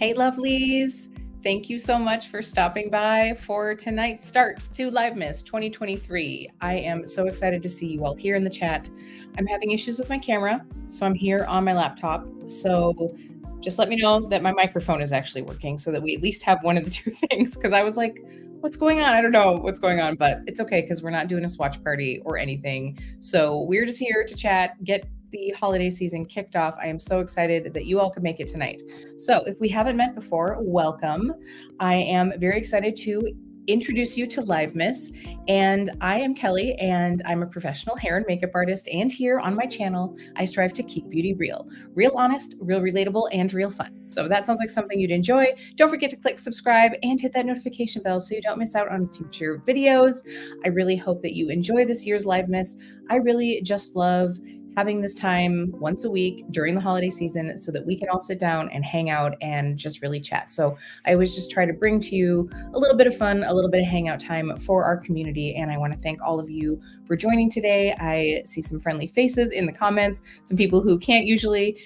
Hey, lovelies. Thank you so much for stopping by for tonight's start to Livemas 2023. I am so excited to see you all here in the chat. I'm having issues with my camera, so I'm here on my laptop. So just let me know that my microphone is actually working so that we at least have one of the two things, because I was like, what's going on? I don't know what's going on, but it's okay because we're not doing a swatch party or anything. So we're just here to chat, get the holiday season kicked off. I am so excited that you all could make it tonight. So if we haven't met before, welcome. I am very excited to introduce you to Livemas, and I am Kelly, and I'm a professional hair and makeup artist, and here on my channel I strive to keep beauty real honest, real relatable, and real fun. So if that sounds like something you'd enjoy, don't forget to click subscribe and hit that notification bell so you don't miss out on future videos. I really hope that you enjoy this year's Livemas. I really just love having this time once a week during the holiday season so that we can all sit down and hang out and just really chat. So I always just try to bring to you a little bit of fun, a little bit of hangout time for our community. And I want to thank all of you for joining today. I see some friendly faces in the comments, some people who can't usually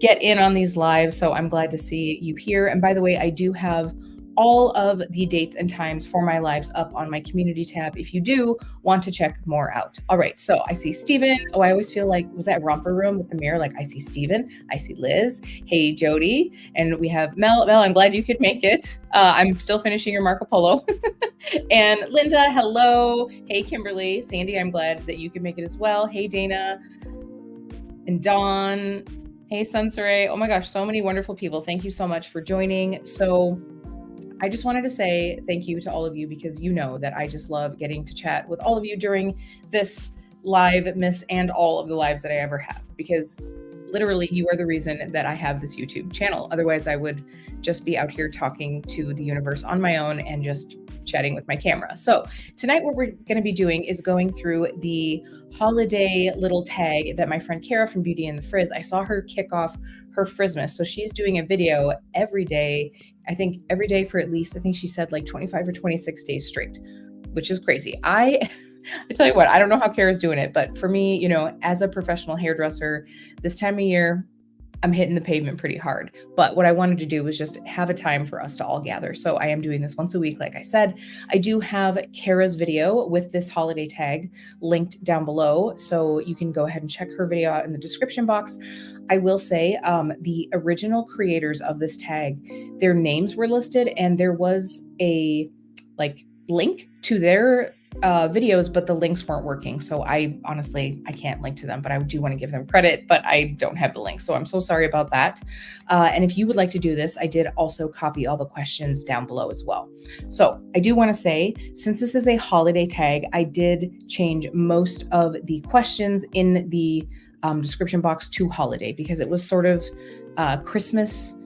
get in on these lives. So I'm glad to see you here. And by the way, I do have all of the dates and times for my lives up on my community tab if you do want to check more out. All right, so I see Steven. Oh, I always feel like, was that Romper Room with the mirror? Like I see Steven, I see Liz, hey Jody, and we have Mel. Mel, I'm glad you could make it. I'm still finishing your Marco Polo. And Linda, hello. Hey Kimberly, Sandy, I'm glad that you could make it as well. Hey Dana, and Dawn. Hey Sunsaray. Oh my gosh, so many wonderful people. Thank you so much for joining. So I just wanted to say thank you to all of you, because you know that I just love getting to chat with all of you during this Livemas and all of the lives that I ever have, because literally you are the reason that I have this YouTube channel. Otherwise, I would just be out here talking to the universe on my own and just chatting with my camera. So tonight what we're going to be doing is going through the holiday little tag that my friend Kara from Beauty and the Frizz, I saw her kick off her Frizzmas. So she's doing a video every day, I think every day for at least, I think she said like 25 or 26 days straight, which is crazy. I tell you what, I don't know how Kara's doing it, but for me, you know, as a professional hairdresser, this time of year, I'm hitting the pavement pretty hard. But what I wanted to do was just have a time for us to all gather. So I am doing this once a week, like I said. I do have Kara's video with this holiday tag linked down below, so you can go ahead and check her video out in the description box. I will say the original creators of this tag, their names were listed, and there was a link to their videos, but the links weren't working. So I can't link to them, but I do want to give them credit, but I don't have the link. So I'm so sorry about that. And if you would like to do this, I did also copy all the questions down below as well. So I do want to say, since this is a holiday tag, I did change most of the questions in the description box to holiday, because it was sort of Christmas.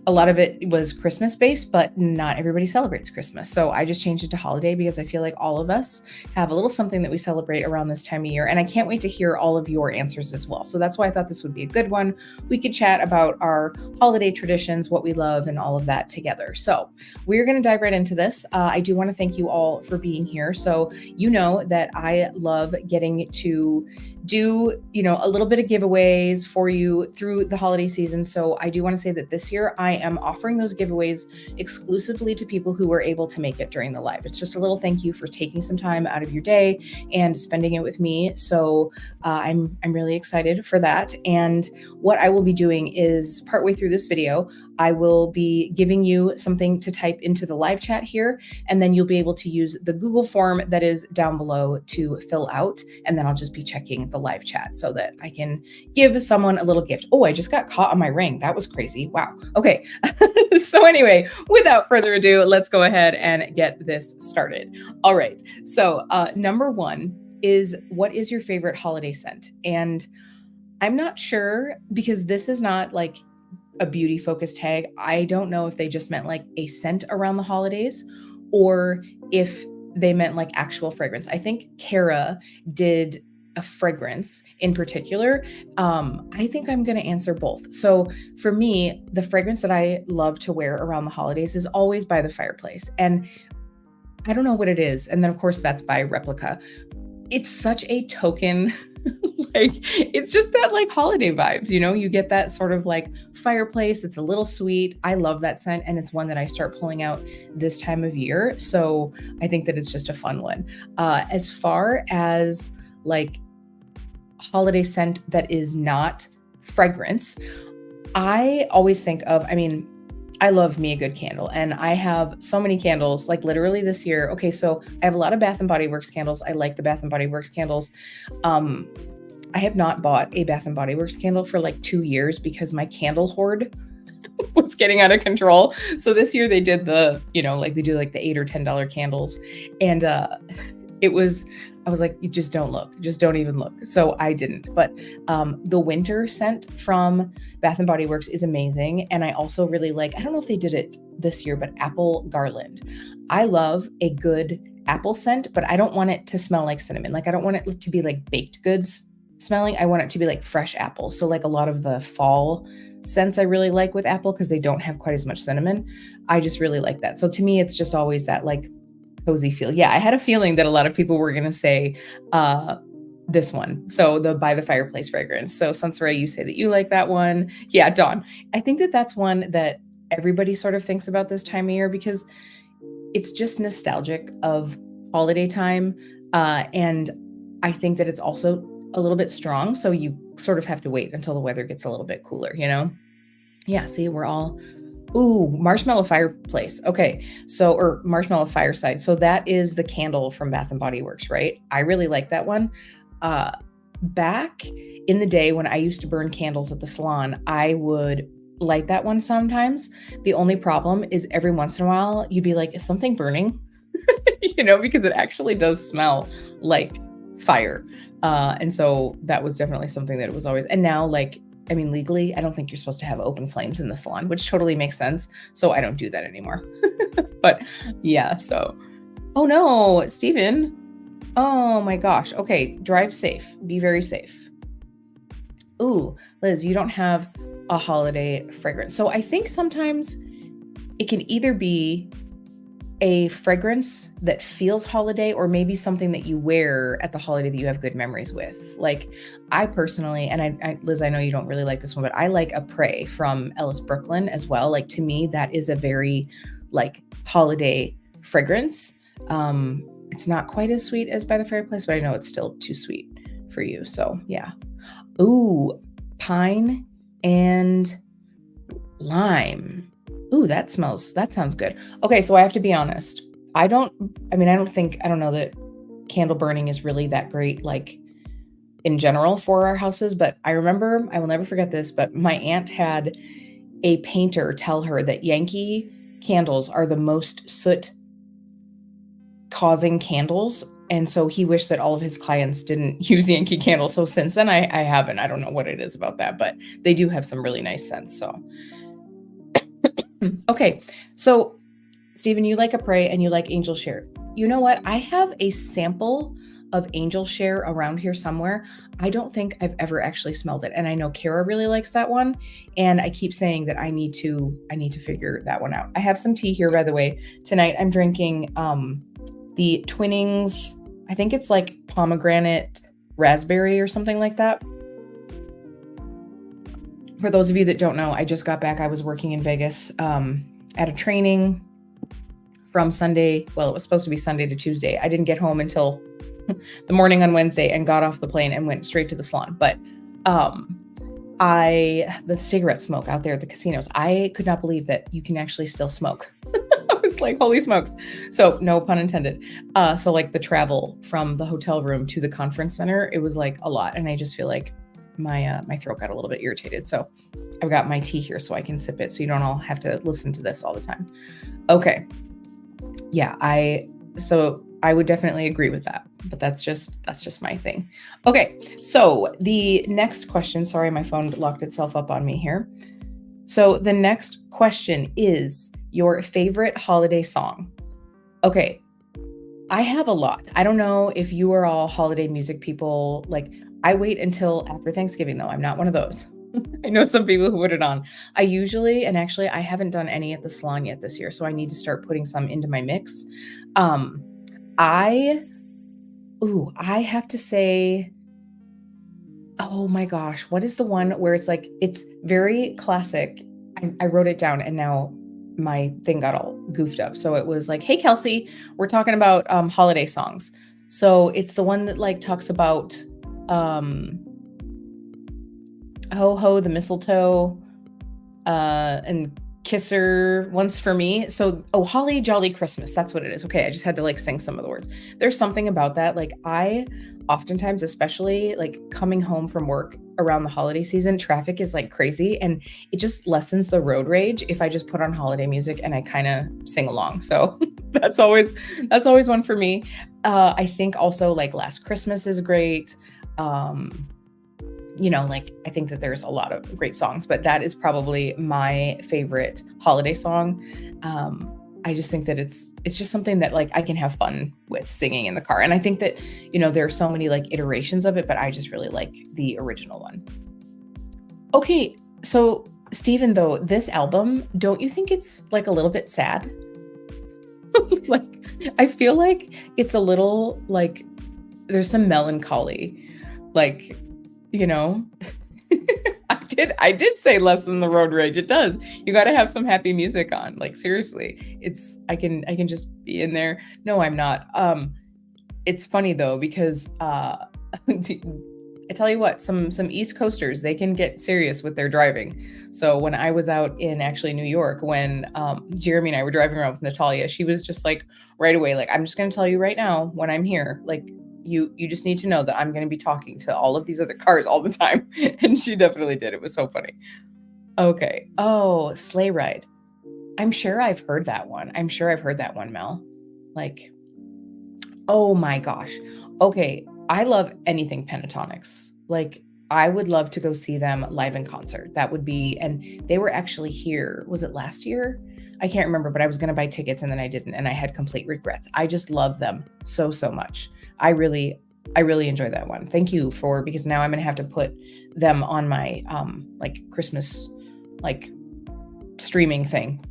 A lot of it was Christmas based, but not everybody celebrates Christmas. So I just changed it to holiday because I feel like all of us have a little something that we celebrate around this time of year. And I can't wait to hear all of your answers as well. So that's why I thought this would be a good one. We could chat about our holiday traditions, what we love, and all of that together. So we're going to dive right into this. I do want to thank you all for being here. So you know that I love getting to do, you know, a little bit of giveaways for you through the holiday season. So I do want to say that this year I am offering those giveaways exclusively to people who were able to make it during the live. It's just a little thank you for taking some time out of your day and spending it with me. So I'm really excited for that. And what I will be doing is, partway through this video, I will be giving you something to type into the live chat here, and then you'll be able to use the Google form that is down below to fill out. And then I'll just be checking the live chat so that I can give someone a little gift. Oh, I just got caught on my ring. That was crazy. Wow. Okay. So anyway, without further ado, let's go ahead and get this started. All right. So number one is, what is your favorite holiday scent? And I'm not sure, because this is not like a beauty focused tag. I don't know if they just meant like a scent around the holidays, or if they meant like actual fragrance. I think Kara did a fragrance in particular. I think I'm going to answer both. So for me, the fragrance that I love to wear around the holidays is always by the fireplace. And I don't know what it is. And then of course that's by Replica. It's such a token Like, it's just that like holiday vibes, you know, you get that sort of like fireplace. It's a little sweet. I love that scent. And it's one that I start pulling out this time of year. So I think that it's just a fun one. As far as like holiday scent that is not fragrance, I always think of, I mean, I love me a good candle, and I have so many candles, like literally this year. Okay, so I have a lot of Bath and Body Works candles. I like the Bath and Body Works candles. Um, I have not bought a Bath and Body Works candle for like 2 years because my candle hoard was getting out of control. So this year they did the, you know, like they do like the $8 or $10 candles. And it was, I was like, you just don't look, just don't even look. So I didn't. But the winter scent from Bath and Body Works is amazing. And I also really like, I don't know if they did it this year, but apple garland. I love a good apple scent, but I don't want it to smell like cinnamon. Like I don't want it to be like baked goods smelling. I want it to be like fresh apple. So like a lot of the fall scents I really like with apple because they don't have quite as much cinnamon. I just really like that. So to me, it's just always that like cozy feel. Yeah, I had a feeling that a lot of people were going to say this one. So the By the Fireplace fragrance. So Sansaray, you say that you like that one. Yeah, Dawn. I think that that's one that everybody sort of thinks about this time of year because it's just nostalgic of holiday time. And I think that it's also a little bit strong. So you sort of have to wait until the weather gets a little bit cooler, you know? Yeah, see, we're all... Ooh, Marshmallow Fireplace. Okay. So, or Marshmallow Fireside. So that is the candle from Bath and Body Works, right? I really like that one. Back in the day when I used to burn candles at the salon, I would light that one sometimes. The only problem is every once in a while, you'd be like, is something burning? You know, because it actually does smell like fire. And so that was definitely something that it was always, and now like, I mean, legally, I don't think you're supposed to have open flames in the salon, which totally makes sense. So I don't do that anymore. But yeah, so, oh no, Steven. Oh my gosh. Okay, drive safe. Be very safe. Ooh, Liz, you don't have a holiday fragrance. So I think sometimes it can either be a fragrance that feels holiday or maybe something that you wear at the holiday that you have good memories with. Like I personally, and I Liz, I know you don't really like this one, but I like a Prey from Ellis Brooklyn as well. Like to me, that is a very like holiday fragrance. It's not quite as sweet as By the Fireplace, but I know it's still too sweet for you. So yeah. Ooh, pine and lime. Ooh, that sounds good. Okay, so I have to be honest. I don't know that candle burning is really that great, like in general for our houses, but I remember, I will never forget this, but my aunt had a painter tell her that Yankee candles are the most soot causing candles. And so he wished that all of his clients didn't use Yankee candles. So since then I haven't, I don't know what it is about that, but they do have some really nice scents. So okay, so Stephen, you like a Prey and you like Angel Share. You know what? I have a sample of Angel Share around here somewhere. I don't think I've ever actually smelled it, and I know Kara really likes that one. And I keep saying that I need to figure that one out. I have some tea here, by the way. Tonight I'm drinking the Twinings. I think it's like pomegranate raspberry or something like that. For those of you that don't know, I just got back. I was working in Vegas at a training from Sunday. Well, it was supposed to be Sunday to Tuesday. I didn't get home until the morning on Wednesday and got off the plane and went straight to the salon. But the cigarette smoke out there at the casinos, I could not believe that you can actually still smoke. I was like, holy smokes. So no pun intended. So like the travel from the hotel room to the conference center, it was like a lot. And I just feel like my throat got a little bit irritated. So I've got my tea here so I can sip it so you don't all have to listen to this all the time. Okay. Yeah, I would definitely agree with that, but that's just my thing. Okay. So the next question, sorry, my phone locked itself up on me here. So the next question is your favorite holiday song. Okay. I have a lot. I don't know if you are all holiday music people. Like I wait until after Thanksgiving though. I'm not one of those. I know some people who put it on. I usually, and actually I haven't done any at the salon yet this year, so I need to start putting some into my mix. I have to say Oh my gosh, what is the one where it's like it's very classic? I wrote it down and now my thing got all goofed up. So it was like, "Hey Kelsey, we're talking about holiday songs." So it's the one that like talks about um Ho Ho the Mistletoe, and Kisser Once for Me. So, oh, Holly Jolly Christmas. That's what it is. Okay, I just had to like sing some of the words. There's something about that. Like I oftentimes, especially like coming home from work around the holiday season, traffic is like crazy and it just lessens the road rage if I just put on holiday music and I kind of sing along. So that's always one for me. I think also like Last Christmas is great. Um, like I think that there's a lot of great songs, but that is probably my favorite holiday song. I just think that it's just something that like I can have fun with singing in the car. And I think that, there are so many like iterations of it, but I just really like the original one. Okay, so Stephen, though, this album, don't you think it's like a little bit sad? Like I feel like it's a little like there's some melancholy. Like you know I did say lessen the road rage. It does. You got to have some happy music on, like seriously. It's I can just be in there. No, I'm not. It's funny though because I tell you what, some East Coasters, they can get serious with their driving. So when I was out in actually New York, when Jeremy and I were driving around with Natalia, she was just like right away, like, I'm just going to tell you right now when I'm here, like you just need to know that I'm going to be talking to all of these other cars all the time. And she definitely did. It was so funny. Okay. Oh, Sleigh Ride. I'm sure I've heard that one. Mel. Like, oh my gosh. Okay. I love anything Pentatonics. Like, I would love to go see them live in concert. That would be, and they were actually here. Was it last year? I can't remember, but I was going to buy tickets and then I didn't. And I had complete regrets. I just love them so, so much. I really enjoy that one. Thank you because now I'm going to have to put them on my, like Christmas, like streaming thing.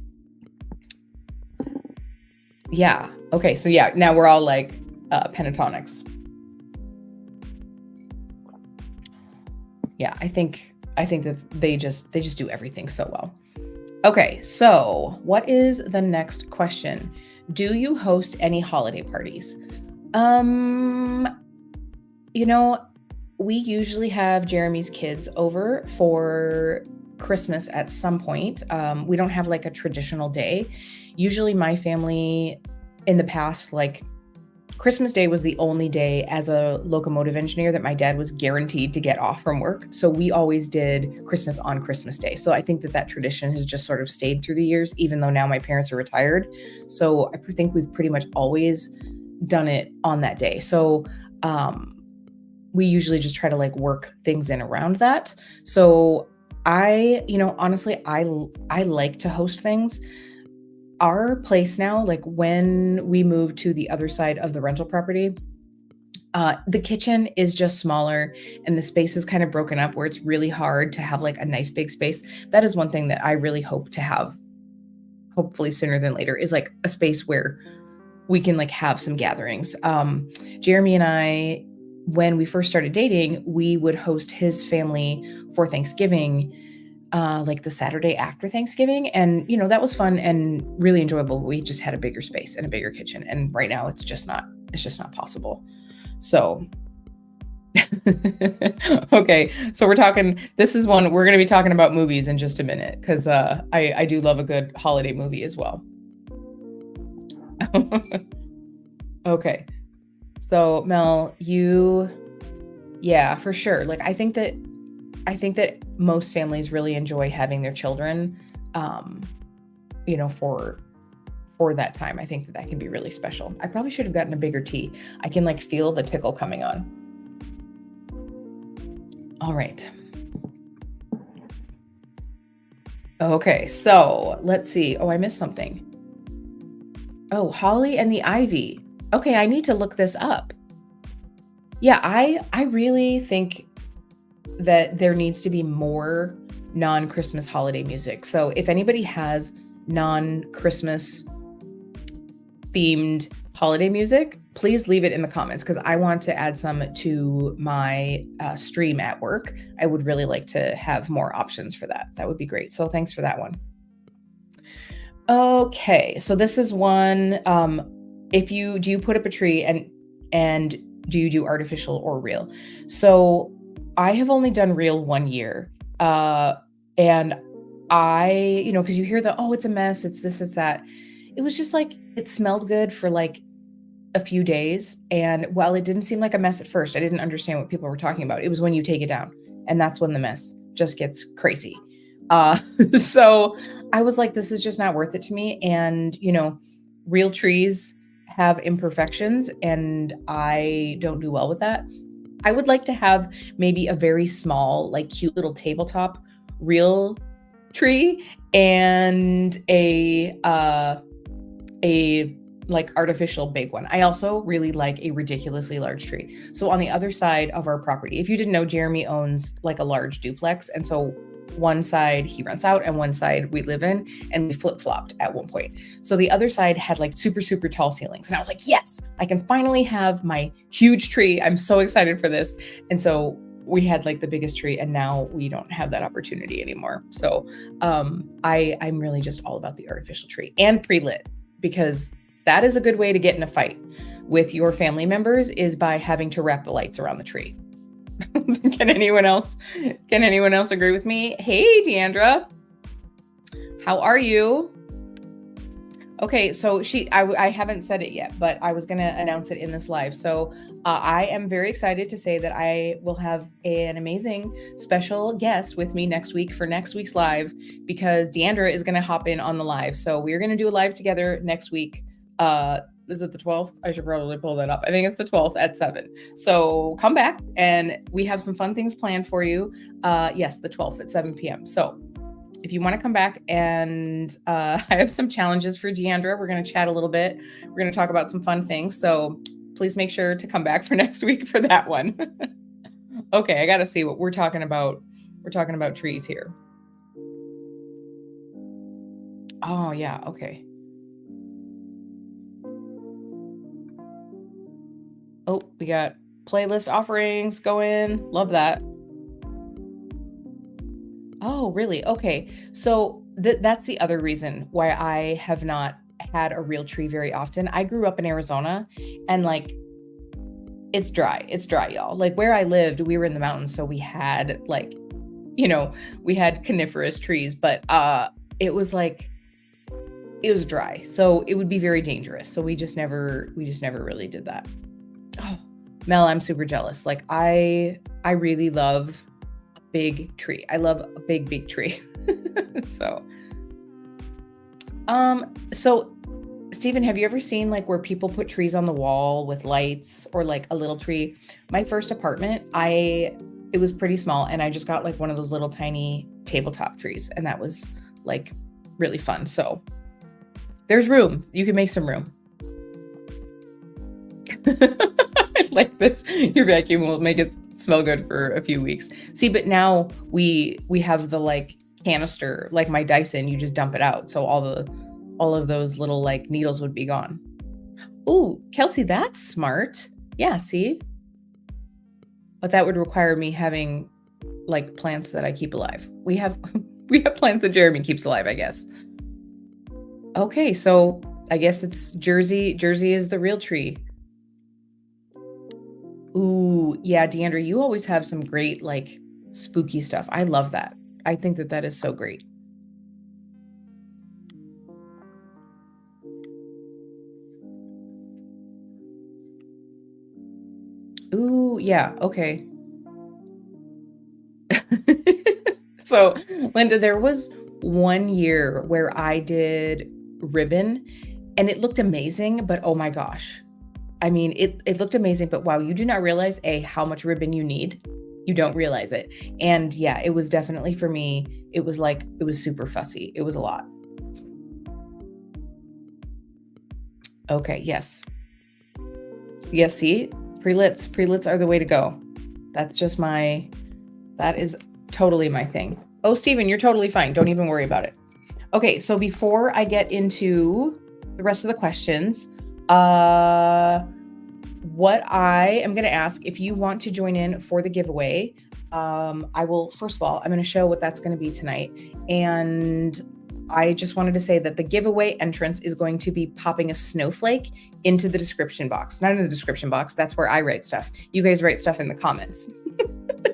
Yeah. Okay. So yeah, now we're all like, Pentatonics. Yeah. I think that they just do everything so well. Okay. So what is the next question? Do you host any holiday parties? We usually have Jeremy's kids over for Christmas at some point. We don't have like a traditional day. Usually my family in the past, like Christmas Day was the only day as a locomotive engineer that my dad was guaranteed to get off from work. So we always did Christmas on Christmas Day. So I think that tradition has just sort of stayed through the years, even though now my parents are retired. So I think we've pretty much always done it on that day. So we usually just try to like work things in around that. So honestly, I like to host things. Our place now, like when we moved to the other side of the rental property, the kitchen is just smaller and the space is kind of broken up where it's really hard to have like a nice big space. That is one thing that I really hope to have, hopefully sooner than later, is like a space where we can like have some gatherings. Jeremy and I, when we first started dating, we would host his family for Thanksgiving, like the Saturday after Thanksgiving. And, that was fun and really enjoyable. We just had a bigger space and a bigger kitchen. And right now it's just not possible. So, okay. So this is one, we're going to be talking about movies in just a minute. Cause, I do love a good holiday movie as well. Okay. So Mel, yeah, for sure. Like, I think that most families really enjoy having their children, for that time. I think that can be really special. I probably should have gotten a bigger tea. I can like feel the tickle coming on. All right. Okay. So let's see. Oh, I missed something. Oh, Holly and the Ivy. Okay. I need to look this up. Yeah. I really think that there needs to be more non-Christmas holiday music. So if anybody has non-Christmas themed holiday music, please leave it in the comments because I want to add some to my stream at work. I would really like to have more options for that. That would be great. So thanks for that one. Okay, so this is one. Do you put up a tree and do you do artificial or real? So I have only done real 1 year. And I, because you hear it's a mess, it's this, it's that. It was just like, it smelled good for like a few days. And while it didn't seem like a mess at first, I didn't understand what people were talking about. It was when you take it down. And that's when the mess just gets crazy. So I was like, this is just not worth it to me. And, real trees have imperfections and I don't do well with that. I would like to have maybe a very small, like cute little tabletop real tree and a like artificial big one. I also really like a ridiculously large tree. So on the other side of our property, if you didn't know, Jeremy owns like a large duplex. And so one side he rents out and one side we live in, and we flip-flopped at one point. So the other side had like super, super tall ceilings. And I was like, yes, I can finally have my huge tree. I'm so excited for this. And so we had like the biggest tree and now we don't have that opportunity anymore. So I'm really just all about the artificial tree and pre-lit, because that is a good way to get in a fight with your family members, is by having to wrap the lights around the tree. Can anyone else agree with me? Hey, Deandra, how are you? Okay, so I haven't said it yet, but I was going to announce it in this live. So I am very excited to say that I will have an amazing special guest with me next week for next week's live, because Deandra is going to hop in on the live. So we're going to do a live together next week. Is it the 12th? I should probably pull that up. I think it's the 12th at 7. So come back and we have some fun things planned for you. Yes, the 12th at 7 p.m. So if you want to come back, and I have some challenges for Deandra. We're going to chat a little bit. We're going to talk about some fun things. So please make sure to come back for next week for that one. Okay, I got to see what we're talking about. We're talking about trees here. Oh, yeah. Okay. Oh, we got playlist offerings going. Love that. Oh, really? Okay. So that's the other reason why I have not had a real tree very often. I grew up in Arizona and like it's dry. It's dry, y'all. Like where I lived, we were in the mountains. So we had like, we had coniferous trees, but it was dry. So it would be very dangerous. So we just never really did that. Oh, Mel, I'm super jealous. Like I really love a big tree. I love a big tree. So Stephen, have you ever seen like where people put trees on the wall with lights or like a little tree? My first apartment, it was pretty small and I just got like one of those little tiny tabletop trees, and that was like really fun. So there's room. You can make some room. Like this, your vacuum will make it smell good for a few weeks. See, but now we have the like canister, like my Dyson, you just dump it out. So all of those little like needles would be gone. Oh, Kelsey, that's smart. Yeah, see? But that would require me having like plants that I keep alive. We have plants that Jeremy keeps alive, I guess. Okay, so I guess it's Jersey. Jersey is the real tree. Ooh, yeah, Deandra, you always have some great, like, spooky stuff. I love that. I think that is so great. Ooh, yeah, okay. So, Linda, there was 1 year where I did ribbon and it looked amazing, but oh my gosh. I mean, it looked amazing, but wow, you do not realize how much ribbon you need. You don't realize it. And yeah, it was definitely for me. It was super fussy. It was a lot. Okay. Yes. Yes. See, pre-lits are the way to go. That is totally my thing. Oh, Stephen, you're totally fine. Don't even worry about it. Okay. So before I get into the rest of the questions, What I am going to ask, if you want to join in for the giveaway, I will, first of all, I'm going to show what that's going to be tonight. And I just wanted to say that the giveaway entrance is going to be popping a snowflake into the description box. Not in the description box. That's where I write stuff. You guys write stuff in the comments.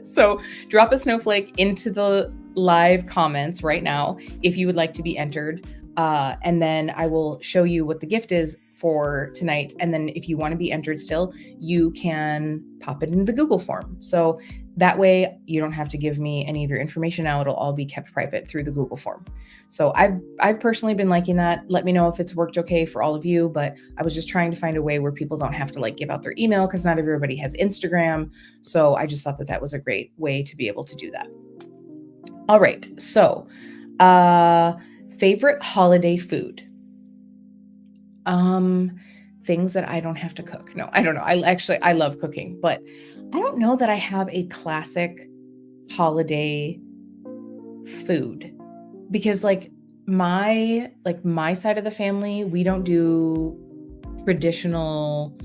So drop a snowflake into the live comments right now if you would like to be entered. And then I will show you what the gift is for tonight. And then if you want to be entered still, you can pop it in the Google form. So that way you don't have to give me any of your information now. It'll all be kept private through the Google form. So I've personally been liking that. Let me know if it's worked okay for all of you, but I was just trying to find a way where people don't have to like give out their email because not everybody has Instagram. So I just thought that that was a great way to be able to do that. All right. So, favorite holiday food. Things that I don't have to cook. No, I don't know. I love cooking, but I don't know that I have a classic holiday food because my side of the family, we don't do traditional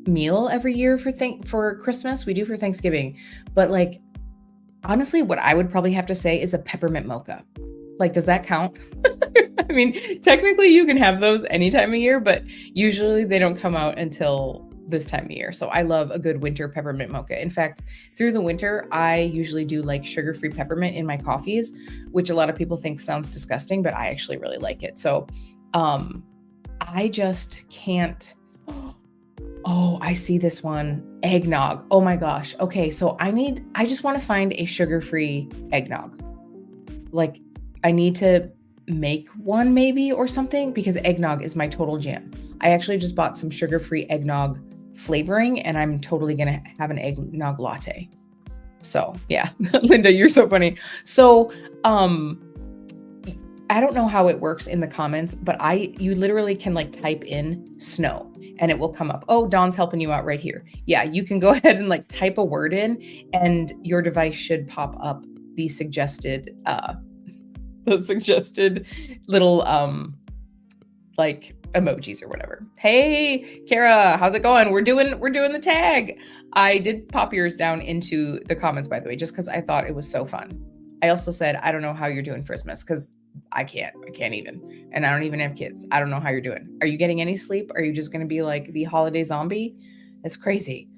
meal every year for Christmas. We do for Thanksgiving, but like, honestly, what I would probably have to say is a peppermint mocha. Like, does that count? I mean, technically you can have those any time of year, but usually they don't come out until this time of year. So I love a good winter peppermint mocha. In fact, through the winter, I usually do like sugar-free peppermint in my coffees, which a lot of people think sounds disgusting, but I actually really like it. So I just can't. Oh, I see this one. Eggnog. Oh my gosh. Okay, so I just want to find a sugar-free eggnog. Like, I need to make one maybe or something because eggnog is my total jam. I actually just bought some sugar-free eggnog flavoring and I'm totally going to have an eggnog latte. So yeah, Linda, you're so funny. So, I don't know how it works in the comments, but you literally can like type in snow and it will come up. Oh, Dawn's helping you out right here. Yeah, you can go ahead and like type a word in and your device should pop up the suggested little like emojis or whatever. Hey, Kara, how's it going? We're doing the tag. I did pop yours down into the comments, by the way, just because I thought it was so fun. I also said, I don't know how you're doing Christmas because I can't even. And I don't even have kids. I don't know how you're doing. Are you getting any sleep? Are you just going to be like the holiday zombie? It's crazy.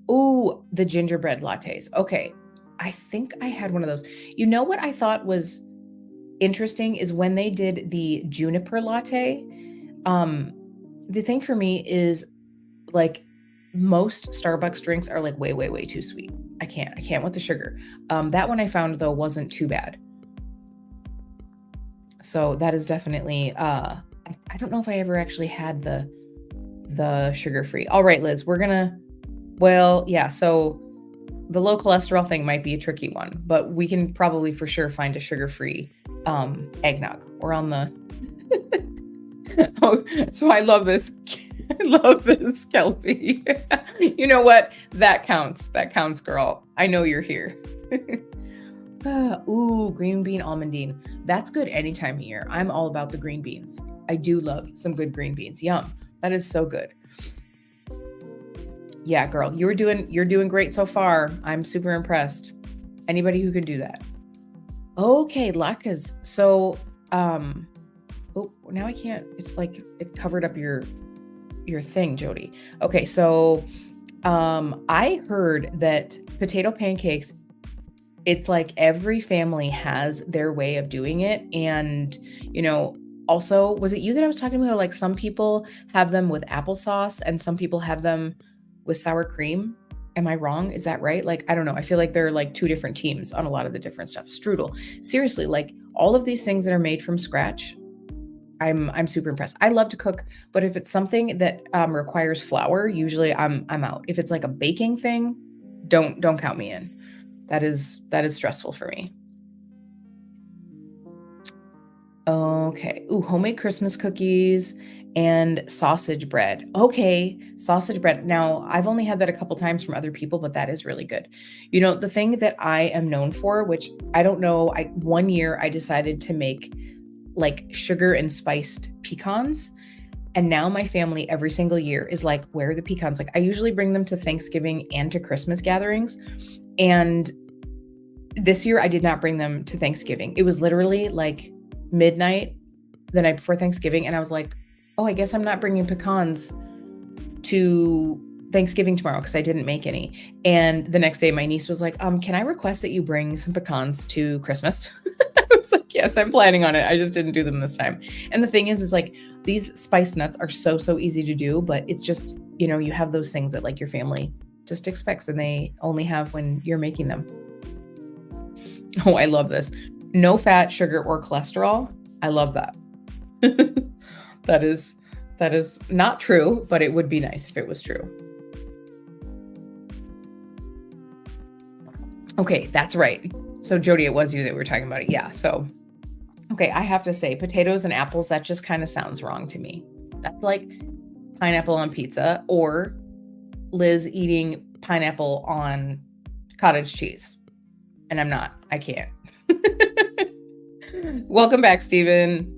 Ooh, the gingerbread lattes. Okay. I think I had one of those. You know what I thought was interesting is when they did the juniper latte. The thing for me is like most Starbucks drinks are like way, way, way too sweet. I can't with the sugar. That one I found though wasn't too bad. So that is definitely, I don't know if I ever actually had the sugar-free. All right, Liz, so the low cholesterol thing might be a tricky one, but we can probably for sure find a sugar-free eggnog. We're on the oh, so I love this. I love this, Kelby. You know what? That counts, girl. I know you're here. Ooh, green bean almondine. That's good any time of year. I'm all about the green beans. I do love some good green beans. Yum. That is so good. Yeah, girl, you're doing great so far. I'm super impressed. Anybody who can do that. Okay, latkes. So, oh, now I can't. It's like it covered up your thing, Jody. Okay, so I heard that potato pancakes, it's like every family has their way of doing it. And, also, was it you that I was talking about? Like some people have them with applesauce and some people have them with sour cream. Am I wrong? Is that right? Like, I don't know. I feel like they're like two different teams on a lot of the different stuff. Strudel. Seriously, like all of these things that are made from scratch, I'm super impressed. I love to cook, but if it's something that requires flour, usually I'm out. If it's like a baking thing, don't count me in. That is stressful for me. Okay. Ooh, homemade Christmas cookies and sausage bread. Okay, sausage bread. Now, I've only had that a couple times from other people, but that is really good. The thing that I am known for, which I don't know, one year I decided to make like sugar and spiced pecans. And now my family every single year is like, where are the pecans? Like I usually bring them to Thanksgiving and to Christmas gatherings. And this year I did not bring them to Thanksgiving. It was literally like midnight the night before Thanksgiving. And I was like, oh, I guess I'm not bringing pecans to Thanksgiving tomorrow because I didn't make any. And the next day my niece was like, can I request that you bring some pecans to Christmas? I was like, yes, I'm planning on it. I just didn't do them this time. And the thing is like these spiced nuts are so easy to do, but it's just, you have those things that like your family just expects and they only have when you're making them. Oh, I love this. No fat, sugar, or cholesterol. I love that. That is not true, but it would be nice if it was true. Okay, that's right. So Jody, it was you that were talking about it. Yeah. So, okay, I have to say potatoes and apples, that just kind of sounds wrong to me. That's like pineapple on pizza or Liz eating pineapple on cottage cheese. And I can't. Welcome back, Stephen.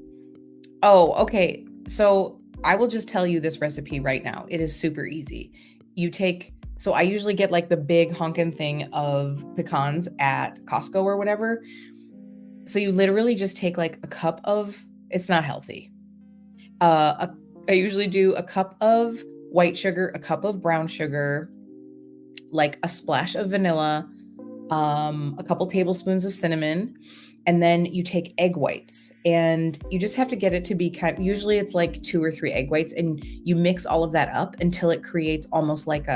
Oh, okay. So I will just tell you this recipe right now. It is super easy. So I usually get like the big honkin' thing of pecans at Costco or whatever. So you literally just take like a cup of, it's not healthy. I usually do a cup of white sugar, a cup of brown sugar, like a splash of vanilla, a couple tablespoons of cinnamon, and then you take egg whites and you just have to get it to be usually it's like 2 or 3 egg whites, and you mix all of that up until it creates almost like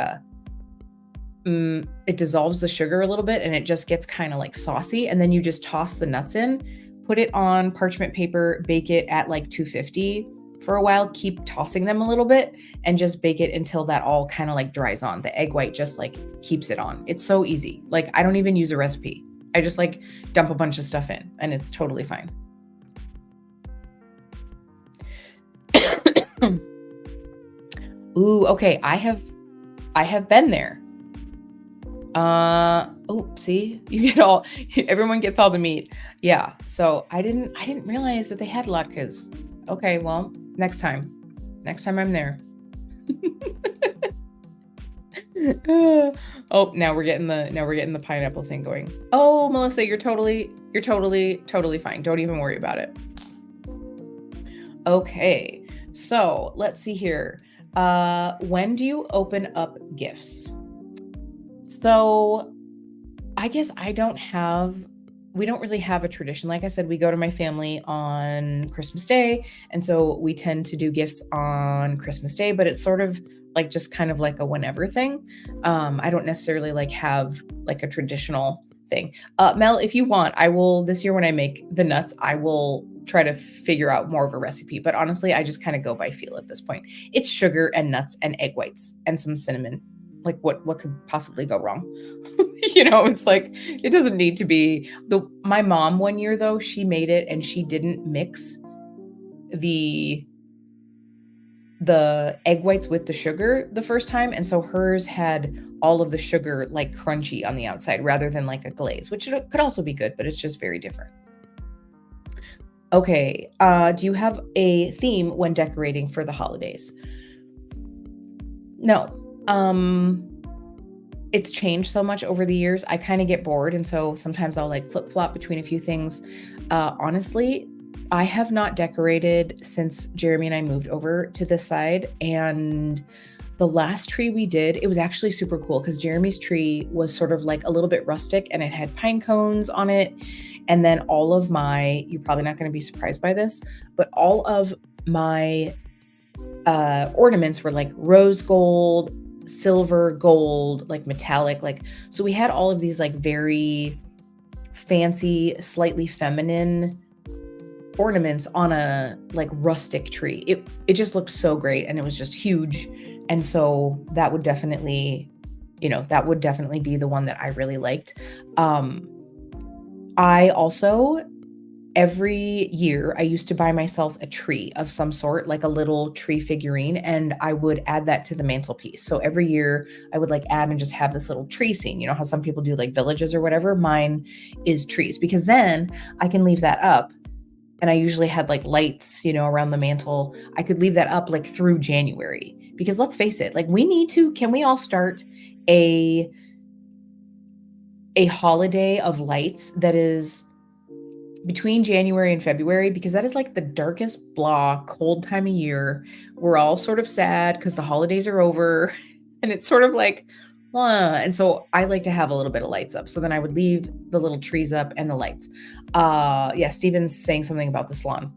it dissolves the sugar a little bit and it just gets kind of like saucy. And then you just toss the nuts in, put it on parchment paper, bake it at like 250 for a while, keep tossing them a little bit and just bake it until that all kind of like dries on. The egg white just like keeps it on. It's so easy. Like I don't even use a recipe. I just like dump a bunch of stuff in and it's totally fine. Ooh, okay. I have been there. Oh, see, everyone gets all the meat. Yeah. So I didn't realize that they had latkes. Okay. Well, next time I'm there. Oh, now we're getting the pineapple thing going. Oh, Melissa, you're totally fine. Don't even worry about it. Okay. So let's see here. When do you open up gifts? So I guess we don't really have a tradition. Like I said, we go to my family on Christmas Day. And so we tend to do gifts on Christmas Day, but it's sort of like just kind of like a whenever thing. I don't necessarily like have like a traditional thing. Mel, if you want, I will, this year when I make the nuts, I will try to figure out more of a recipe. But honestly, I just kind of go by feel at this point. It's sugar and nuts and egg whites and some cinnamon. Like what could possibly go wrong? It's like, it doesn't need to be my mom one year though, she made it and she didn't mix the egg whites with the sugar the first time. And so hers had all of the sugar like crunchy on the outside rather than like a glaze, which could also be good, but it's just very different. Okay. Do you have a theme when decorating for the holidays? No. It's changed so much over the years. I kind of get bored. And so sometimes I'll like flip flop between a few things. Honestly, I have not decorated since Jeremy and I moved over to this side. And the last tree we did, it was actually super cool because Jeremy's tree was sort of like a little bit rustic and it had pine cones on it. And then all of you're probably not going to be surprised by this, but all of my ornaments were like rose gold, silver, gold, like metallic, so we had all of these like very fancy, slightly feminine ornaments on a like rustic tree. It just looked so great and it was just huge. And so that would definitely be the one that I really liked. I also, every year I used to buy myself a tree of some sort, like a little tree figurine, and I would add that to the mantelpiece. So every year I would like add and just have this little tree scene. You know how some people do like villages or whatever? Mine is trees, because then I can leave that up and I usually had like lights, around the mantle. I could leave that up like through January, because let's face it, like can we all start a holiday of lights that is between January and February, because that is like the darkest cold time of year. We're all sort of sad because the holidays are over and it's sort of like, and so I like to have a little bit of lights up. So then I would leave the little trees up and the lights. Yeah, Steven's saying something about the salon.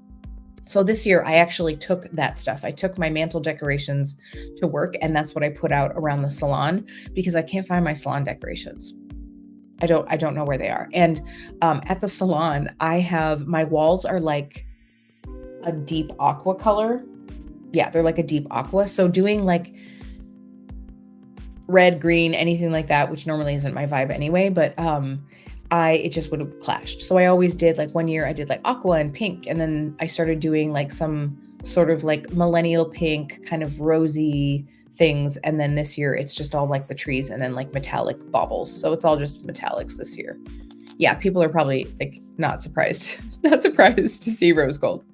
So this year I actually took that stuff. I took my mantle decorations to work, and that's what I put out around the salon, because I can't find my salon decorations. I don't know where they are. And at the salon, my walls are like a deep aqua color. Yeah, they're like a deep aqua. So doing like red, green, anything like that, which normally isn't my vibe anyway, but it just would have clashed. So I always did, like, one year I did like aqua and pink, and then I started doing like some sort of like millennial pink, kind of rosy things. And then this year it's just all like the trees and then like metallic baubles. So it's all just metallics this year. Yeah, people are probably like not surprised to see rose gold.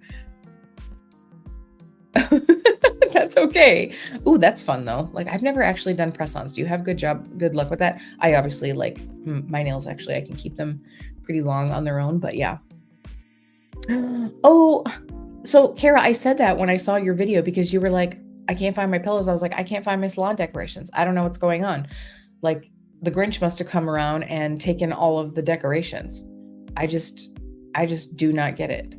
That's okay. Ooh, that's fun though. Like, I've never actually done press-ons. Do you have good luck with that? I obviously like my nails, actually, I can keep them pretty long on their own, but yeah. Oh, so Kara, I said that when I saw your video, because you were like, I can't find my pillows. I was like, I can't find my salon decorations. I don't know what's going on. Like, the Grinch must have come around and taken all of the decorations. I just do not get it.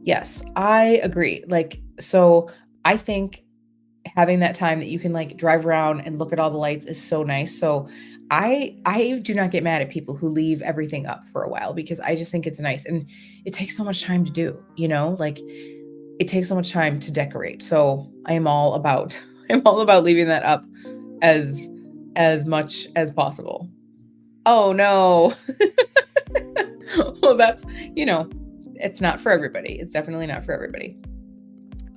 Yes, I agree. Like, so I think having that time that you can like drive around and look at all the lights is so nice. So I do not get mad at people who leave everything up for a while, because I just think it's nice, and it takes so much time to do, like it takes so much time to decorate. So I'm all about leaving that up as much as possible. Oh no. Well, that's, it's not for everybody. It's definitely not for everybody.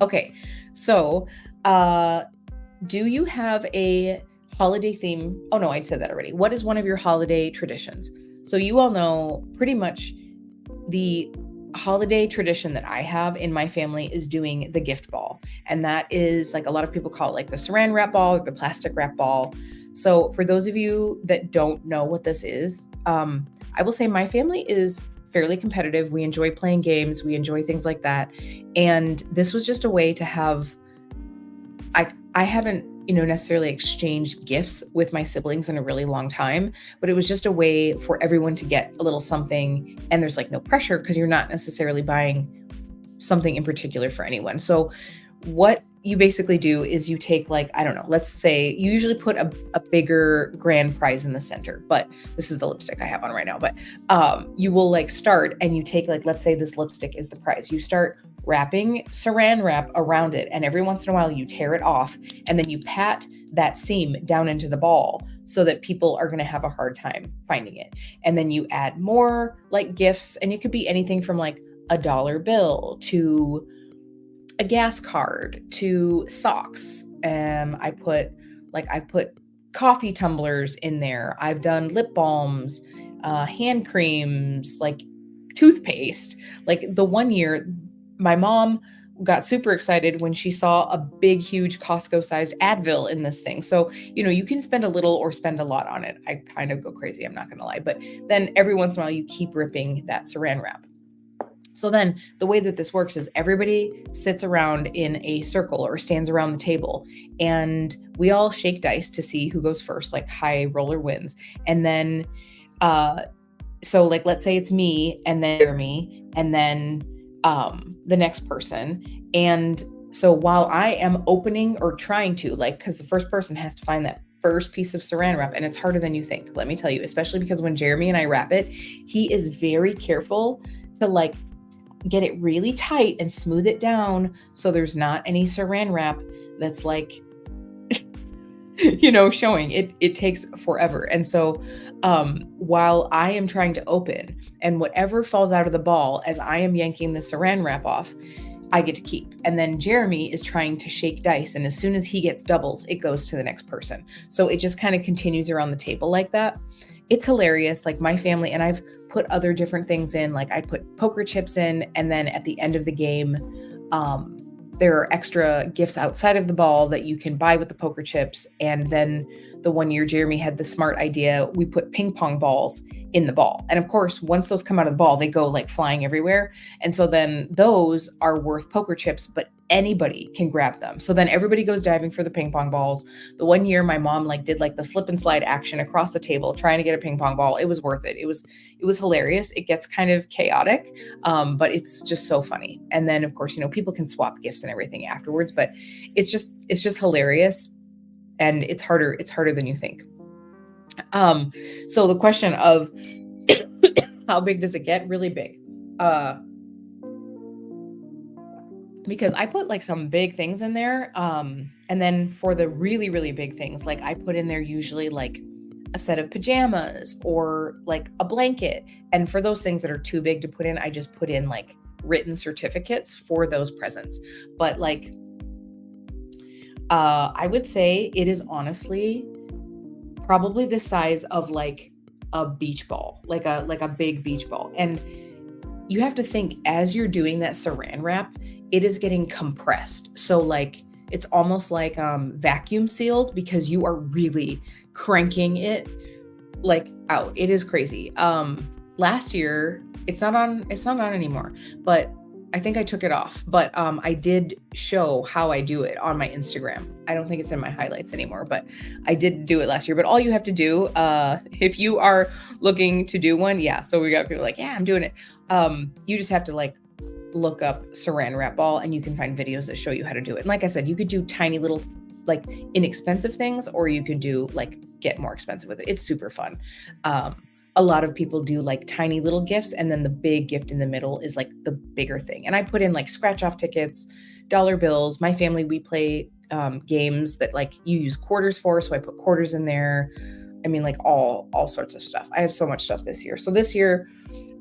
Okay. So, do you have a holiday theme? Oh no, I said that already. What is one of your holiday traditions? So you all know pretty much the holiday tradition that I have in my family is doing the gift ball. And that is, like, a lot of people call it like the saran wrap ball or the plastic wrap ball. So for those of you that don't know what this is, I will say my family is fairly competitive. We enjoy playing games. We enjoy things like that. And this was just a way to have, I haven't, necessarily exchanged gifts with my siblings in a really long time, but it was just a way for everyone to get a little something. And there's like no pressure, because you're not necessarily buying something in particular for anyone. So what you basically do is you take, like, I don't know, let's say you usually put a bigger grand prize in the center, but this is the lipstick I have on right now. But you will like start, and you take, like, let's say this lipstick is the prize. You start wrapping saran wrap around it, and every once in a while you tear it off, and then you pat that seam down into the ball so that people are going to have a hard time finding it. And then you add more like gifts, and it could be anything from like a dollar bill to a gas card to socks. I've put coffee tumblers in there. I've done lip balms, hand creams, like toothpaste. Like, the one year my mom got super excited when she saw a big, huge Costco-sized Advil in this thing. So, you can spend a little or spend a lot on it. I kind of go crazy, I'm not going to lie. But then every once in a while you keep ripping that saran wrap. So then the way that this works is everybody sits around in a circle or stands around the table, and we all shake dice to see who goes first, like high roller wins. And then, so like, let's say it's me and then Jeremy and then the next person. And so while I am opening or trying to, like, because the first person has to find that first piece of saran wrap, and it's harder than you think, let me tell you, especially because when Jeremy and I wrap it, he is very careful to like get it really tight and smooth it down so there's not any saran wrap that's like showing. It takes forever. And so while I am trying to open, and whatever falls out of the ball as I am yanking the saran wrap off, I get to keep. And then Jeremy is trying to shake dice, and as soon as he gets doubles, it goes to the next person. So it just kind of continues around the table like that. it's hilarious. Like my family, and I've put other different things in, like I put poker chips in, and then at the end of the game, there are extra gifts outside of the ball that you can buy with the poker chips. And then the one year Jeremy had the smart idea, we put ping pong balls in the ball. And of course, once those come out of the ball, they go like flying everywhere. And so then those are worth poker chips, but anybody can grab them. So then everybody goes diving for the ping pong balls. The one year my mom like did like the slip and slide action across the table trying to get a ping pong ball. It was worth it. It was hilarious. It gets kind of chaotic, but it's just so funny. And then of course, people can swap gifts and everything afterwards, but it's just hilarious, and it's harder than you think. So the question of how big does it get? Really big. Because I put like some big things in there. And then for the really, really big things, like I put in there usually like a set of pajamas or like a blanket. And for those things that are too big to put in, I just put in like written certificates for those presents. But like, I would say it is honestly probably the size of like a beach ball, like a big beach ball. And you have to think, as you're doing that saran wrap, it is getting compressed. So like, it's almost like vacuum sealed, because you are really cranking it like out. It is crazy. Last year, it's not on anymore, but I think I took it off, but I did show how I do it on my Instagram. I don't think it's in my highlights anymore, but I did do it last year. But all you have to do, if you are looking to do one, so we got people like, yeah, I'm doing it. You just have to like look up saran wrap ball, and you can find videos that show you how to do it. And like I said, you could do tiny little like inexpensive things, or you could do like get more expensive with it. It's super fun. A lot of people do like tiny little gifts, and then the big gift in the middle is like the bigger thing. And I put in like scratch off tickets, dollar bills. My family, we play games that like you use quarters for. So I put quarters in there. I mean, like all sorts of stuff. I have so much stuff this year. So this year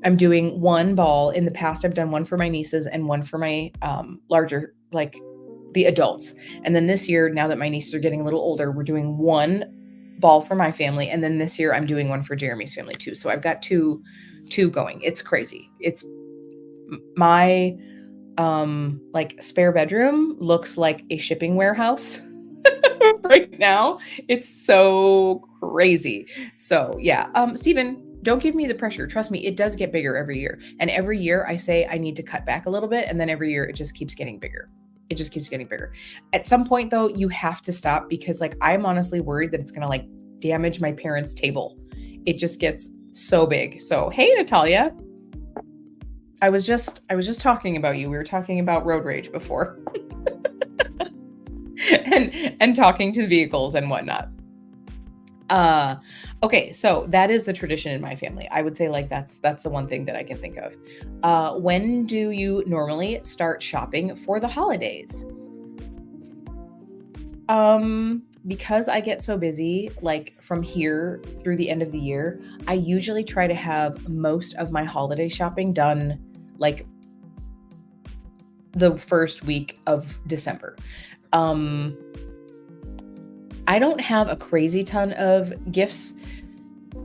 I'm doing one ball. In the past, I've done one for my nieces and one for my larger, like the adults. And then this year, now that my nieces are getting a little older, we're doing one ball for my family. And then this year I'm doing one for Jeremy's family too. So I've got two going. It's crazy. It's my like spare bedroom looks like a shipping warehouse right now. It's so crazy. So yeah. Stephen, don't give me the pressure. Trust me, it does get bigger every year. And every year I say I need to cut back a little bit. And then every year it just keeps getting bigger. It just keeps getting bigger. At some point though, you have to stop, because like, I'm honestly worried that it's going to like damage my parents' table. It just gets so big. So, hey, Natalia, I was just talking about you. We were talking about road rage before and talking to the vehicles and whatnot. Okay. So that is the tradition in my family. I would say like, that's the one thing that I can think of. When do you normally start shopping for the holidays? Because I get so busy, like from here through the end of the year, I usually try to have most of my holiday shopping done like the first week of December. I don't have a crazy ton of gifts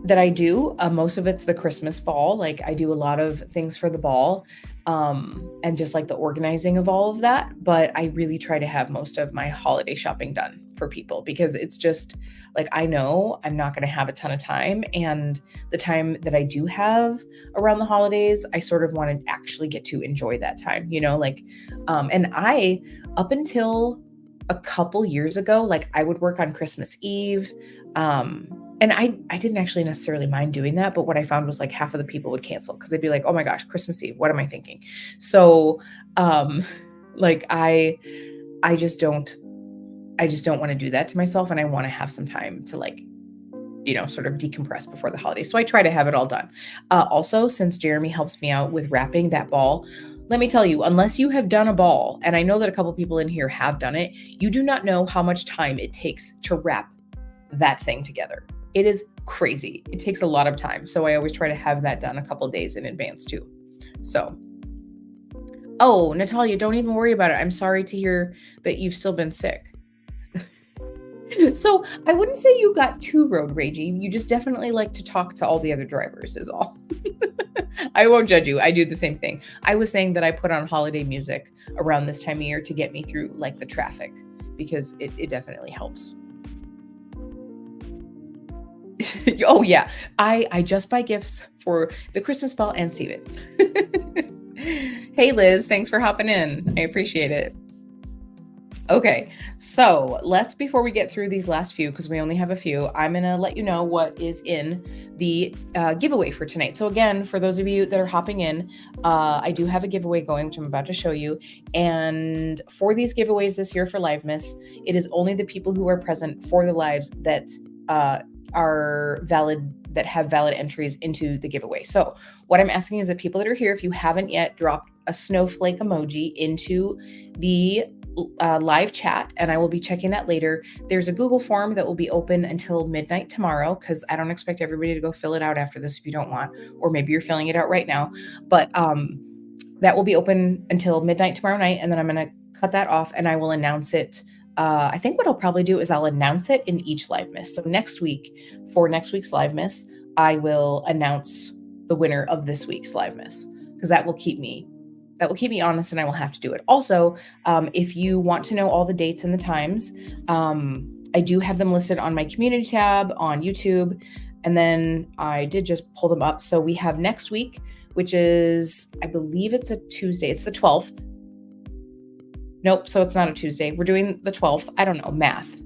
that I do. Most of it's the Christmas ball. Like I do a lot of things for the ball, and just like the organizing of all of that. But I really try to have most of my holiday shopping done for people, because it's just like, I know I'm not going to have a ton of time. And the time that I do have around the holidays, I sort of want to actually get to enjoy that time, like, and I, up until a couple years ago, like I would work on Christmas Eve. And I didn't actually necessarily mind doing that, but what I found was like half of the people would cancel, because they'd be like, oh my gosh, Christmas Eve, what am I thinking? So, like I just don't want to do that to myself. And I want to have some time to like, sort of decompress before the holidays. So I try to have it all done. Also, since Jeremy helps me out with wrapping that ball, let me tell you, unless you have done a ball, and I know that a couple people in here have done it, you do not know how much time it takes to wrap that thing together. It is crazy. It takes a lot of time. So I always try to have that done a couple days in advance too. So, oh, Natalia, don't even worry about it. I'm sorry to hear that you've still been sick. So I wouldn't say you got too road ragey. You just definitely like to talk to all the other drivers is all. I won't judge you. I do the same thing. I was saying that I put on holiday music around this time of year to get me through like the traffic because it definitely helps. Oh yeah. I just buy gifts for the Christmas ball and Steven. Hey Liz, thanks for hopping in. I appreciate it. Okay, so before we get through these last few, because we only have a few, I'm going to let you know what is in the giveaway for tonight. So again, for those of you that are hopping in, I do have a giveaway going, which I'm about to show you. And for these giveaways this year for Livemas, it is only the people who are present for the lives that are valid, that have valid entries into the giveaway. So what I'm asking is that people that are here, if you haven't yet dropped a snowflake emoji into the live chat, and I will be checking that later. There's a Google form that will be open until midnight tomorrow, because I don't expect everybody to go fill it out after this if you don't want, or maybe you're filling it out right now. But that will be open until midnight tomorrow night, and then I'm going to cut that off and I will announce it. I think what I'll probably do is I'll announce it in each Livemas. So next week, for next week's Livemas, I will announce the winner of this week's Livemas, because that will keep me honest, and I will have to do it. Also, if you want to know all the dates and the times, I do have them listed on my community tab on YouTube, and then I did just pull them up. So we have next week, which is, I believe it's a Tuesday. It's the 12th. Nope, so it's not a Tuesday. We're doing the 12th. I don't know, math.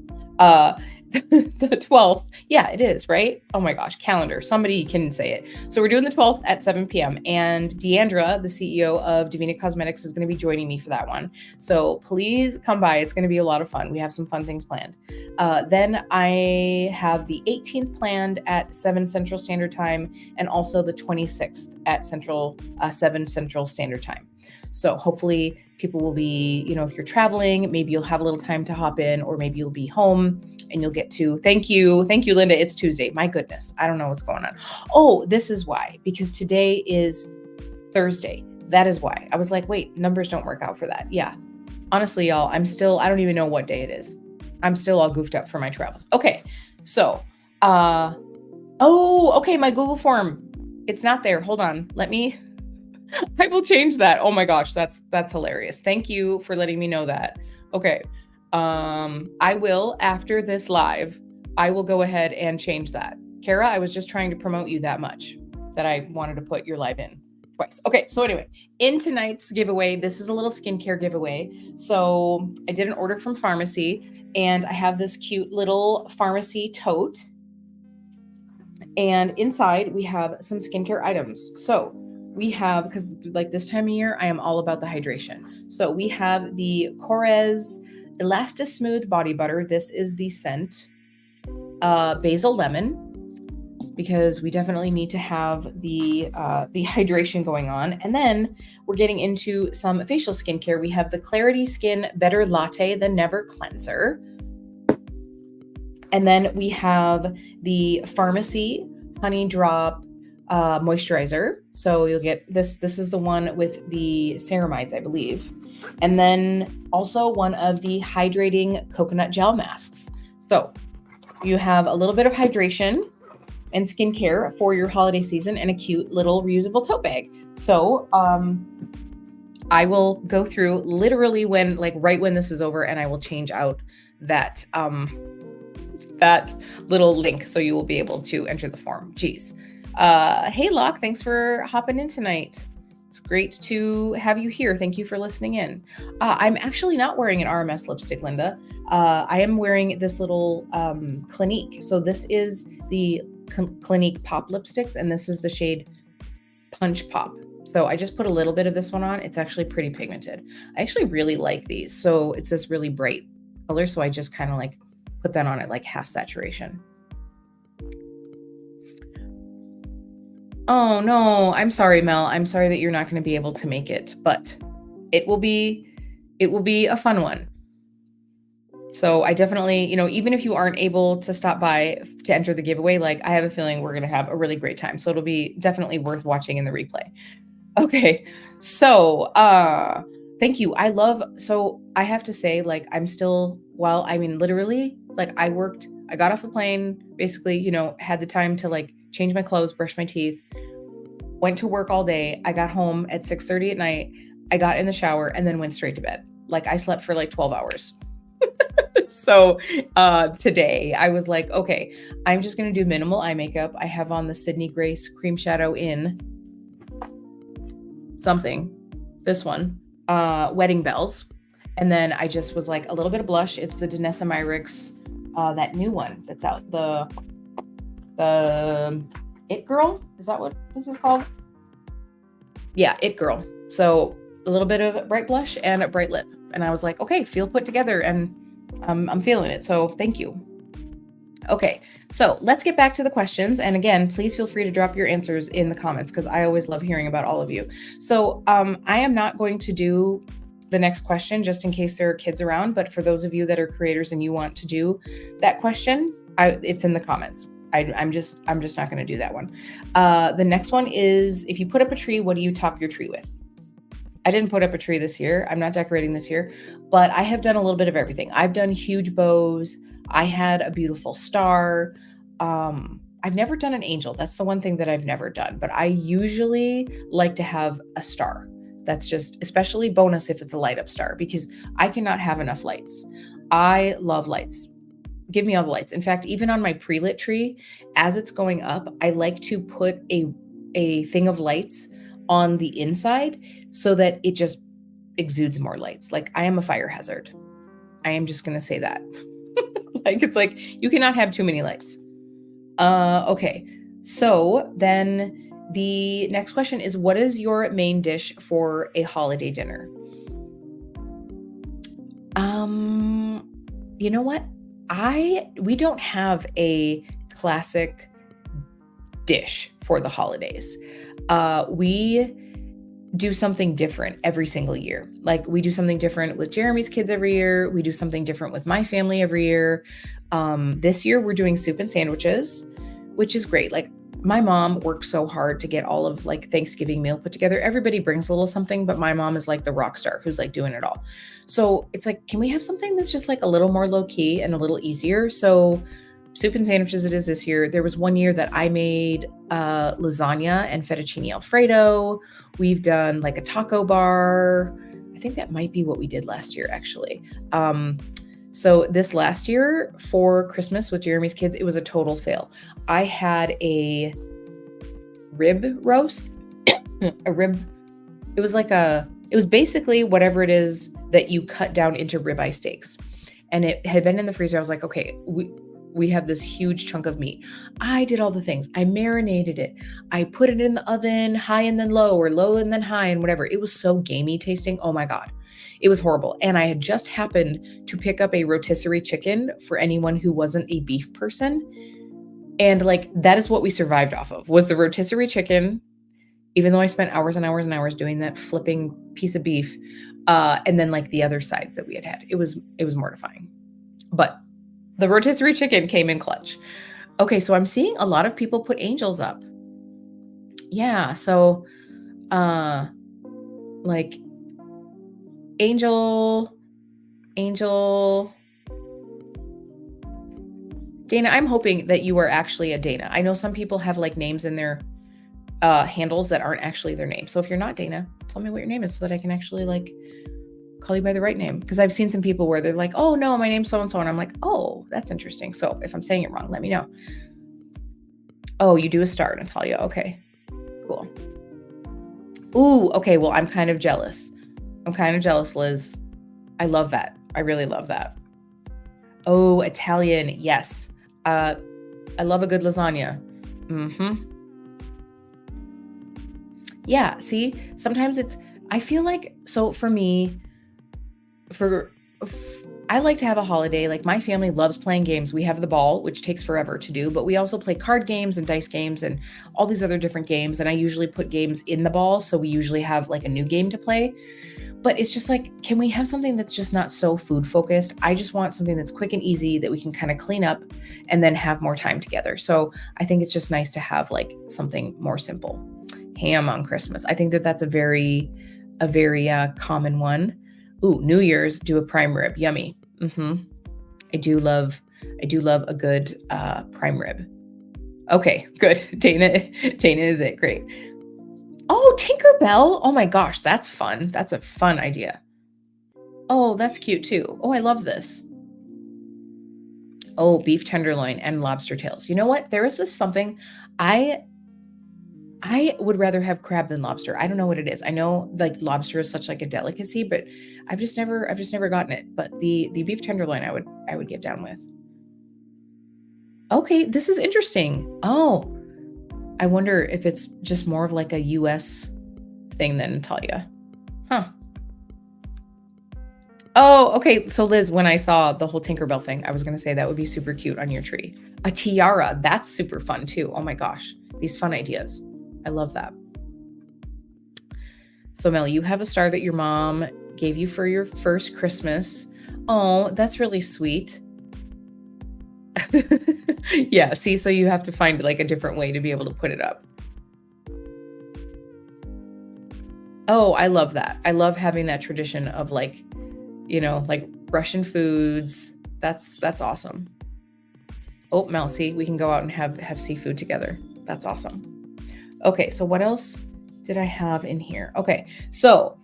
The 12th. Yeah, it is, right? Oh my gosh, calendar. Somebody can say it. So we're doing the 12th at 7 p.m. And Deandra, the CEO of Divina Cosmetics, is going to be joining me for that one. So please come by. It's going to be a lot of fun. We have some fun things planned. Then I have the 18th planned at 7 Central Standard Time, and also the 26th at 7 Central Standard Time. So hopefully people will be, if you're traveling, maybe you'll have a little time to hop in, or maybe you'll be home and you'll get to, thank you, Linda. It's Tuesday. My goodness. I don't know what's going on. Oh, this is why, because today is Thursday. That is why. I was like, wait, numbers don't work out for that. Yeah. Honestly, y'all, I don't even know what day it is. I'm still all goofed up for my travels. Okay. So, okay. My Google form, it's not there. Hold on. I will change that. Oh my gosh. That's hilarious. Thank you for letting me know that. Okay. I will, after this live, I will go ahead and change that. Kara, I was just trying to promote you that much that I wanted to put your live in twice. Okay. So anyway, in tonight's giveaway, this is a little skincare giveaway. So I did an order from pharmacy, and I have this cute little pharmacy tote, and inside we have some skincare items. So we have, because like this time of year, I am all about the hydration. So we have the Korres Elastis Smooth Body Butter. This is the scent Basil Lemon, because we definitely need to have the hydration going on. And then we're getting into some facial skincare. We have the Clarity Skin Better Latte the Never Cleanser. And then we have the Pharmacy Honey Drop moisturizer. So you'll get this. This is the one with the ceramides, I believe. And then also one of the hydrating coconut gel masks. So you have a little bit of hydration and skincare for your holiday season, and a cute little reusable tote bag. So I will go through literally right when this is over, and I will change out that little link so you will be able to enter the form. Geez. Hey Locke, thanks for hopping in tonight. It's great to have you here. Thank you for listening in. I'm actually not wearing an RMS lipstick, Linda. I am wearing this little Clinique. So this is the Clinique Pop lipsticks, and this is the shade Punch Pop. So I just put a little bit of this one on. It's actually pretty pigmented. I actually really like these. So it's this really bright color. So I just kind of put that on at half saturation. Oh no, I'm sorry, Mel. I'm sorry that you're not going to be able to make it, but it will be a fun one. So I definitely, even if you aren't able to stop by to enter the giveaway, I have a feeling we're going to have a really great time. So it'll be definitely worth watching in the replay. Okay. So, thank you. So I have to say, I'm still, literally Like I got off the plane, basically, had the time to like change my clothes, brush my teeth, went to work all day. I got home at 6:30 at night. I got in the shower and then went straight to bed. Like I slept for like 12 hours. So today I was like, okay, I'm just going to do minimal eye makeup. I have on the Sydney Grace Cream Shadow in something, this one, Wedding Bells. And then I just was like a little bit of blush. It's the Danessa Myricks, that new one that's out, the It Girl. Is that what this is called? Yeah, It Girl. So a little bit of bright blush and a bright lip. And I was like, okay, feel put together, and I'm feeling it. So thank you. Okay, so let's get back to the questions. And again, please feel free to drop your answers in the comments because I always love hearing about all of you. So I am not going to do the next question just in case there are kids around. But for those of you that are creators and you want to do that question, it's in the comments. I'm just not going to do that one. The next one is, if you put up a tree, what do you top your tree with? I didn't put up a tree this year. I'm not decorating this year, but I have done a little bit of everything. I've done huge bows. I had a beautiful star. I've never done an angel. That's the one thing that I've never done, but I usually like to have a star. That's just especially bonus if it's a light up star, because I cannot have enough lights. I love lights. Give me all the lights. In fact, even on my pre-lit tree, as it's going up, I like to put a thing of lights on the inside so that it just exudes more lights. Like I am a fire hazard. I am just going to say that. Like, it's like, you cannot have too many lights. Okay. So then the next question is, what is your main dish for a holiday dinner? You know what? We don't have a classic dish for the holidays. We do something different every single year. Like we do something different with Jeremy's kids every year. We do something different with my family every year. This year we're doing soup and sandwiches, which is great. Like my mom works so hard to get all of like Thanksgiving meal put together. Everybody brings a little something, but my mom is like the rock star who's like doing it all. So it's like, can we have something that's just like a little more low key and a little easier? So soup and sandwiches it is this year. There was one year that I made lasagna and fettuccine Alfredo. We've done like a taco bar. I think that might be what we did last year, actually. So this last year for Christmas with Jeremy's kids, it was a total fail. I had a rib roast, it was basically whatever it is that you cut down into ribeye steaks. And it had been in the freezer. I was like, okay, we have this huge chunk of meat. I did all the things. I marinated it. I put it in the oven, high and then low, or low and then high, and whatever. It was so gamey tasting. Oh my God. It was horrible. And I had just happened to pick up a rotisserie chicken for anyone who wasn't a beef person. And like, that is what we survived off of, was the rotisserie chicken, even though I spent hours and hours and hours doing that flipping piece of beef. And then like the other sides that we had. It was mortifying. But the rotisserie chicken came in clutch. Okay, so I'm seeing a lot of people put angels up. Yeah, so like angel. Dana, I'm hoping that you are actually a Dana. I know some people have like names in their handles that aren't actually their name. So if you're not Dana, tell me what your name is so that I can actually like call you by the right name. Because I've seen some people where they're like, oh no, my name's so-and-so. And I'm like, oh, that's interesting. So if I'm saying it wrong, let me know. Oh, you do a star, Natalia. Okay, cool. Ooh, okay. Well, I'm kind of jealous. Liz. I love that. I really love that. Oh, Italian. Yes. I love a good lasagna. Mm-hmm. Yeah. See, sometimes I feel like, so for me, I like to have a holiday. Like my family loves playing games. We have the ball, which takes forever to do, but we also play card games and dice games and all these other different games. And I usually put games in the ball. So we usually have like a new game to play, but it's just like, can we have something that's just not so food focused? I just want something that's quick and easy that we can kind of clean up and then have more time together. So I think it's just nice to have like something more simple. Ham on Christmas. I think that that's a very common one. Ooh, New Year's, do a prime rib. Yummy. Mm-hmm. I do love I do love a good prime rib. Okay, good. Dana is it. Great. Oh, Tinkerbell. Oh my gosh, that's fun. That's a fun idea. Oh, that's cute too. Oh, I love this. Oh, beef tenderloin and lobster tails. You know what? There is this something I would rather have crab than lobster. I don't know what it is. I know like lobster is such like a delicacy, but I've just never gotten it. But the beef tenderloin I would get down with. Okay, this is interesting. Oh, I wonder if it's just more of like a US thing than Natalia. Huh. Oh, okay. So Liz, when I saw the whole Tinkerbell thing, I was going to say that would be super cute on your tree. A tiara, that's super fun too. Oh my gosh, these fun ideas. I love that. So Mel, you have a star that your mom gave you for your first Christmas. Oh, that's really sweet. Yeah, see, so you have to find like a different way to be able to put it up. Oh, I love that. I love having that tradition of like, you know, like Russian foods. That's awesome. Oh, Mel, see, we can go out and have seafood together. That's awesome. Okay, so what else did I have in here? Okay, so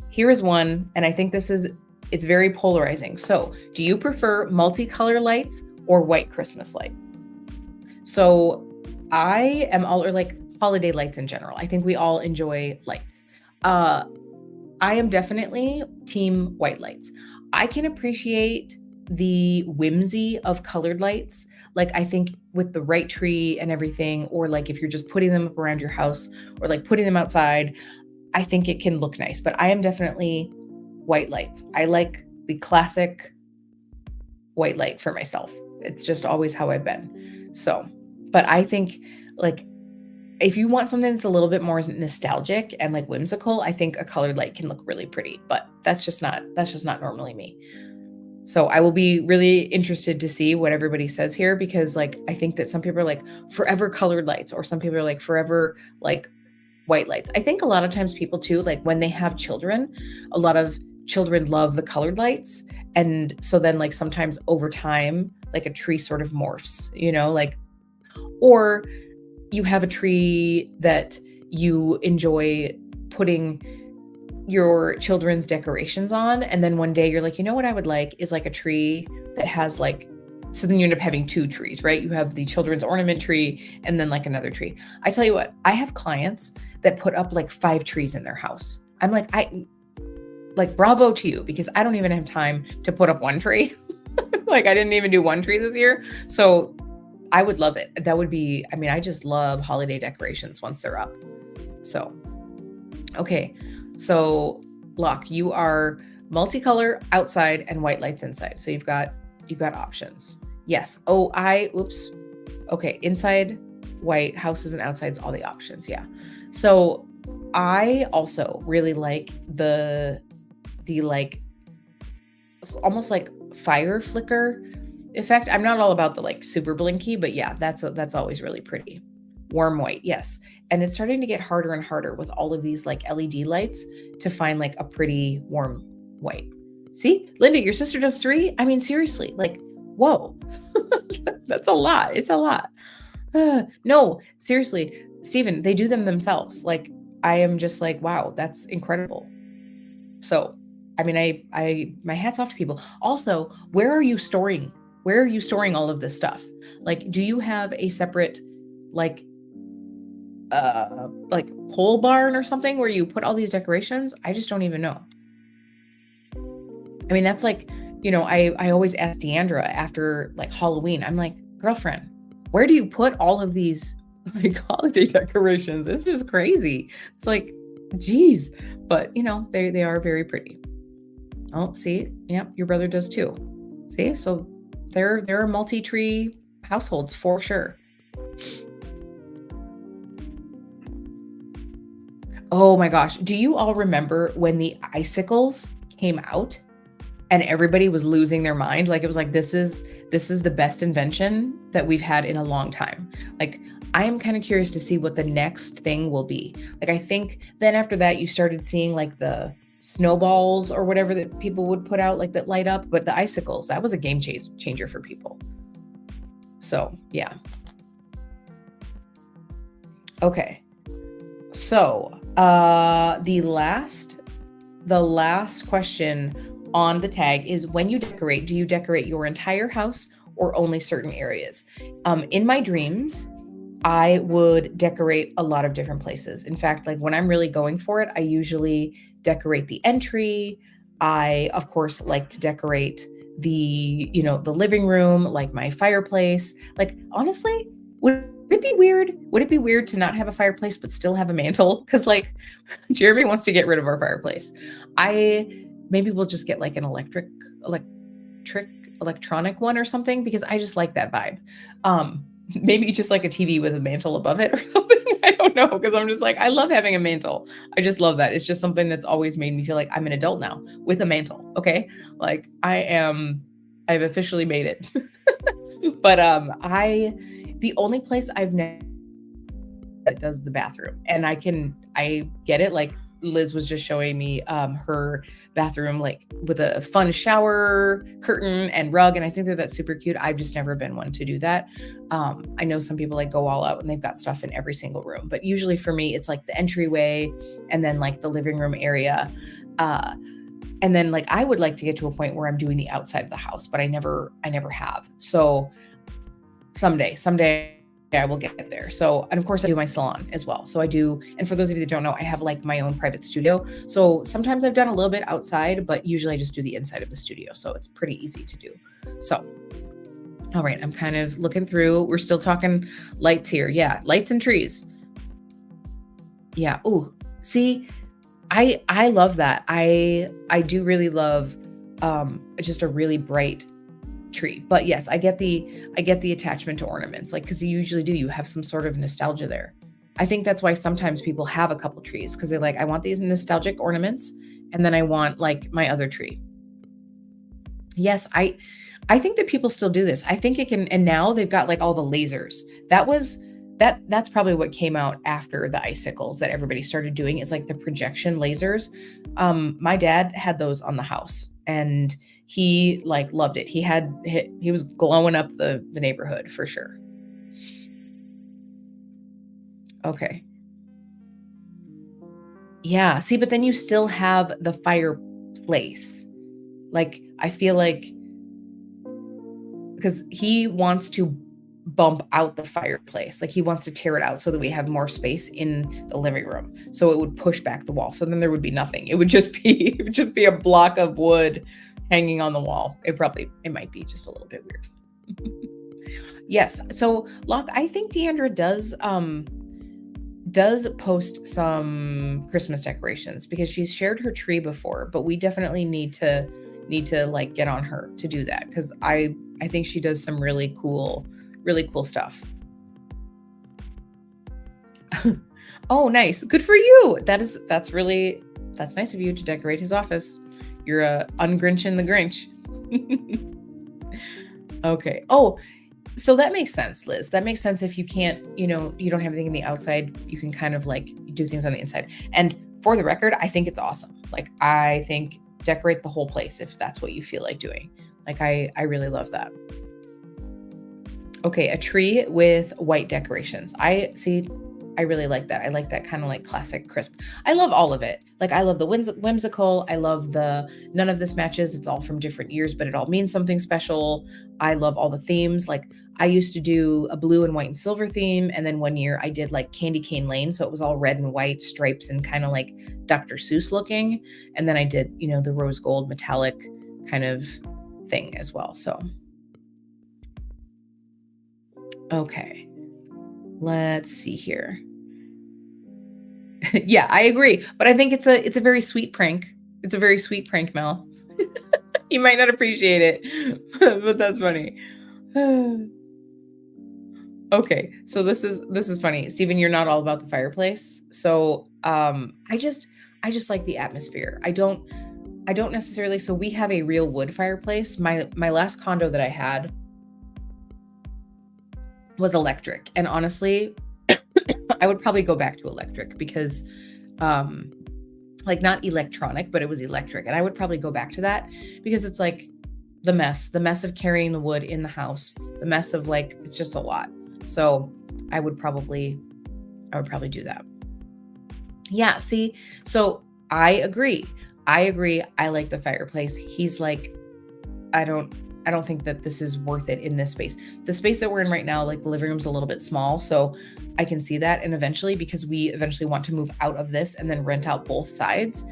here is one, and I think it's very polarizing. So do you prefer multicolor lights or white Christmas lights? So I am all, or like holiday lights in general. I think we all enjoy lights. I am definitely team white lights. I can appreciate the whimsy of colored lights. Like I think with the right tree and everything, or like if you're just putting them up around your house or like putting them outside, I think it can look nice. But I am definitely white lights. I like the classic white light for myself. It's just always how I've been. So, but I think like if you want something that's a little bit more nostalgic and like whimsical, I think a colored light can look really pretty, but that's just not normally me. So I will be really interested to see what everybody says here, because like, I think that some people are like forever colored lights, or some people are like forever like white lights. I think a lot of times people too, like when they have children, a lot of children love the colored lights. And so then like sometimes over time, like a tree sort of morphs, you know, like, or you have a tree that you enjoy putting your children's decorations on. And then one day you're like, you know what I would like is like a tree that has like, so then you end up having two trees, right? You have the children's ornament tree and then like another tree. I tell you what, I have clients that put up like 5 trees in their house. I'm like, bravo to you, because I don't even have time to put up one tree. Like I didn't even do one tree this year. So I would love it. That would be, I mean, I just love holiday decorations once they're up. So, okay. So Locke, you are multicolor outside and white lights inside. So you've got options. Yes. Oh, oops. Okay. Inside white, houses and outsides, all the options. Yeah. So I also really like the like almost like fire flicker effect. I'm not all about the like super blinky, but yeah, that's always really pretty. Warm white, yes. And it's starting to get harder and harder with all of these like LED lights to find like a pretty warm white. See, Linda, your sister does 3. I mean, seriously, like, whoa, that's a lot. It's a lot. No, seriously, Stephen, they do them themselves. Like, I am just like, wow, that's incredible. So, I mean, my hat's off to people. Also, where are you storing all of this stuff? Like, do you have a separate like pole barn or something where you put all these decorations? I just don't even know. I mean, that's like, you know, I always ask Deandra after like Halloween, I'm like, girlfriend, where do you put all of these like holiday decorations? It's just crazy. It's like, geez, but you know, they are very pretty. Oh, see, yep, your brother does too. See, so there are multi-tree households for sure. Oh my gosh. Do you all remember when the icicles came out and everybody was losing their mind? Like it was like, this is the best invention that we've had in a long time. Like, I am kind of curious to see what the next thing will be. Like, I think then after that, you started seeing like the snowballs or whatever that people would put out, like that light up, but the icicles, that was a game changer for people. So yeah. Okay. So the last question on the tag is, when you decorate, do you decorate your entire house or only certain areas? In my dreams, I would decorate a lot of different places. In fact, like when I'm really going for it, I usually decorate the entry. I, of course, like to decorate the living room, like my fireplace. Like, honestly, would it be weird? Would it be weird to not have a fireplace but still have a mantle? Because like Jeremy wants to get rid of our fireplace. Maybe we'll just get like an electronic one or something, because I just like that vibe. Maybe just like a TV with a mantle above it or something. I don't know, because I'm just like, I love having a mantle. I just love that. It's just something that's always made me feel like I'm an adult now with a mantle. Okay. Like I've officially made it. But the only place I've never that does the bathroom, and I get it. Like Liz was just showing me her bathroom, like with a fun shower curtain and rug, and I think that's super cute. I've just never been one to do that. I know some people like go all out and they've got stuff in every single room, but usually for me it's like the entryway and then like the living room area, and then like I would like to get to a point where I'm doing the outside of the house, but I never have. So someday I will get there. So, and of course I do my salon as well. So I do, and for those of you that don't know, I have like my own private studio. So sometimes I've done a little bit outside, but usually I just do the inside of the studio. So it's pretty easy to do. So, all right, I'm kind of looking through. We're still talking lights here. Yeah, lights and trees. Yeah. Ooh, see, I love that. I do really love just a really bright tree. But yes, I get the attachment to ornaments, like, because you usually do, you have some sort of nostalgia there. I think that's why sometimes people have a couple trees, because they're like, I want these nostalgic ornaments, and then I want like my other tree. Yes, I think that people still do this. I think it can, and now they've got like all the lasers. That's probably what came out after the icicles that everybody started doing, is like the projection lasers. My dad had those on the house, and he like loved it. He was glowing up the neighborhood for sure. Okay. Yeah. See, but then you still have the fireplace. Like, I feel like, because he wants to bump out the fireplace. Like, he wants to tear it out so that we have more space in the living room. So it would push back the wall. So then there would be nothing. It would just be a block of wood hanging on the wall. It might be just a little bit weird. Yes. So Locke, I think Deandra does post some Christmas decorations, because she's shared her tree before, but we definitely need to like get on her to do that, because I think she does some really cool stuff. Oh, nice. Good for you. That's nice of you to decorate his office. You're ungrinching the Grinch. Okay. Oh, so that makes sense, Liz. That makes sense. If you can't, you don't have anything in the outside, you can kind of like do things on the inside. And for the record, I think it's awesome. Like, I think decorate the whole place if that's what you feel like doing. Like, I really love that. Okay, a tree with white decorations. I really like that. I like that kind of like classic crisp. I love all of it. Like, I love the whimsical. I love the none of this matches. It's all from different years, but it all means something special. I love all the themes. Like, I used to do a blue and white and silver theme. And then one year I did like Candy Cane Lane. So it was all red and white stripes and kind of like Dr. Seuss looking. And then I did, the rose gold metallic kind of thing as well. So, okay, let's see here. Yeah, I agree. But I think it's a very sweet prank. It's a very sweet prank, Mel. You might not appreciate it, but that's funny. Okay, so this is funny. Stephen, you're not all about the fireplace. So I just like the atmosphere. I don't necessarily, so we have a real wood fireplace. My last condo that I had was electric. And honestly, I would probably go back to electric, because like not electronic, but it was electric. And I would probably go back to that because it's like the mess of carrying the wood in the house, the mess of like, it's just a lot. So I would probably do that. Yeah. See, so I agree. I like the fireplace. He's like, I don't think that this is worth it in this space. The space that we're in right now, like the living room's a little bit small. So I can see that. And eventually, because we eventually want to move out of this and then rent out both sides.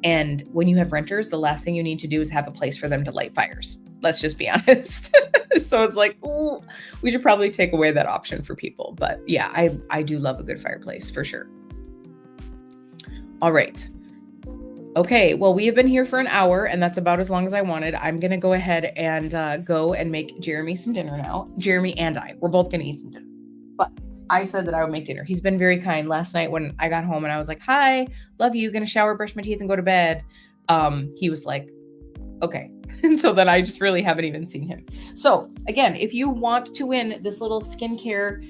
And when you have renters, the last thing you need to do is have a place for them to light fires. Let's just be honest. So it's like, ooh, we should probably take away that option for people. But yeah, I do love a good fireplace for sure. All right. Okay, well, we have been here for an hour, and that's about as long as I wanted. I'm going to go ahead and go and make Jeremy some dinner now. Jeremy and I, we're both going to eat some dinner. But I said that I would make dinner. He's been very kind. Last night when I got home and I was like, hi, love you, going to shower, brush my teeth, and go to bed. He was like, okay. And so then I just really haven't even seen him. So again, if you want to win this little skincare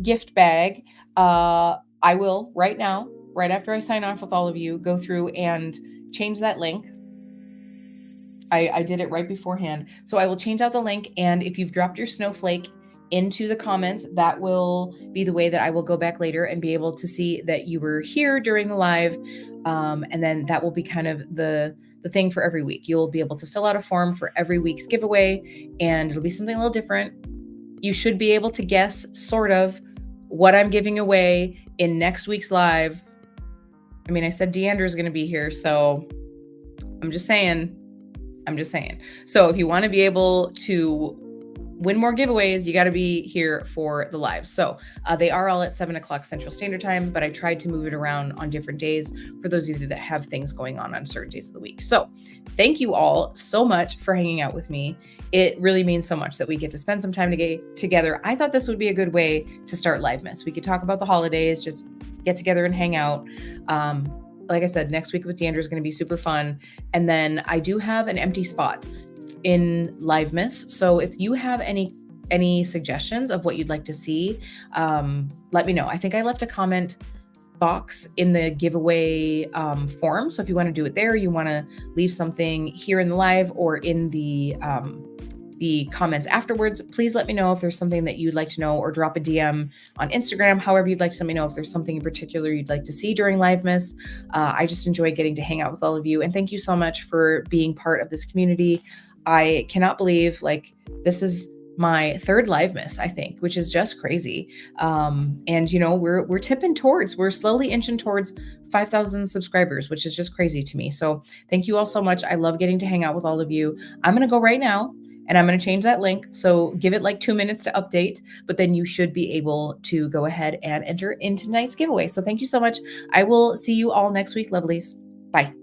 gift bag, I will right now, right after I sign off with all of you, go through and change that link. I did it right beforehand. So I will change out the link. And if you've dropped your snowflake into the comments, that will be the way that I will go back later and be able to see that you were here during the live. And then that will be kind of the thing for every week. You'll be able to fill out a form for every week's giveaway, and it'll be something a little different. You should be able to guess sort of what I'm giving away in next week's live. I mean, I said Deandra is going to be here, so I'm just saying. So if you want to be able to win more giveaways, you got to be here for the live. So they are all at 7:00 Central Standard Time, but I tried to move it around on different days for those of you that have things going on certain days of the week. So thank you all so much for hanging out with me. It really means so much that we get to spend some time together. I thought this would be a good way to start Livemas. We could talk about the holidays, just get together and hang out. Like I said, next week with Deandra is going to be super fun. And then I do have an empty spot in Livemas. So if you have any suggestions of what you'd like to see, let me know. I think I left a comment box in the giveaway form. So if you want to do it there, you want to leave something here in the live or in the comments afterwards, please let me know if there's something that you'd like to know, or drop a DM on Instagram, however you'd like to let me know if there's something in particular you'd like to see during Livemas. I just enjoy getting to hang out with all of you. And thank you so much for being part of this community. I cannot believe this is my third Livemas, I think, which is just crazy. And we're slowly inching towards 5,000 subscribers, which is just crazy to me. So thank you all so much. I love getting to hang out with all of you. I'm going to go right now and I'm going to change that link. So give it like 2 minutes to update, but then you should be able to go ahead and enter into tonight's giveaway. So thank you so much. I will see you all next week, lovelies. Bye.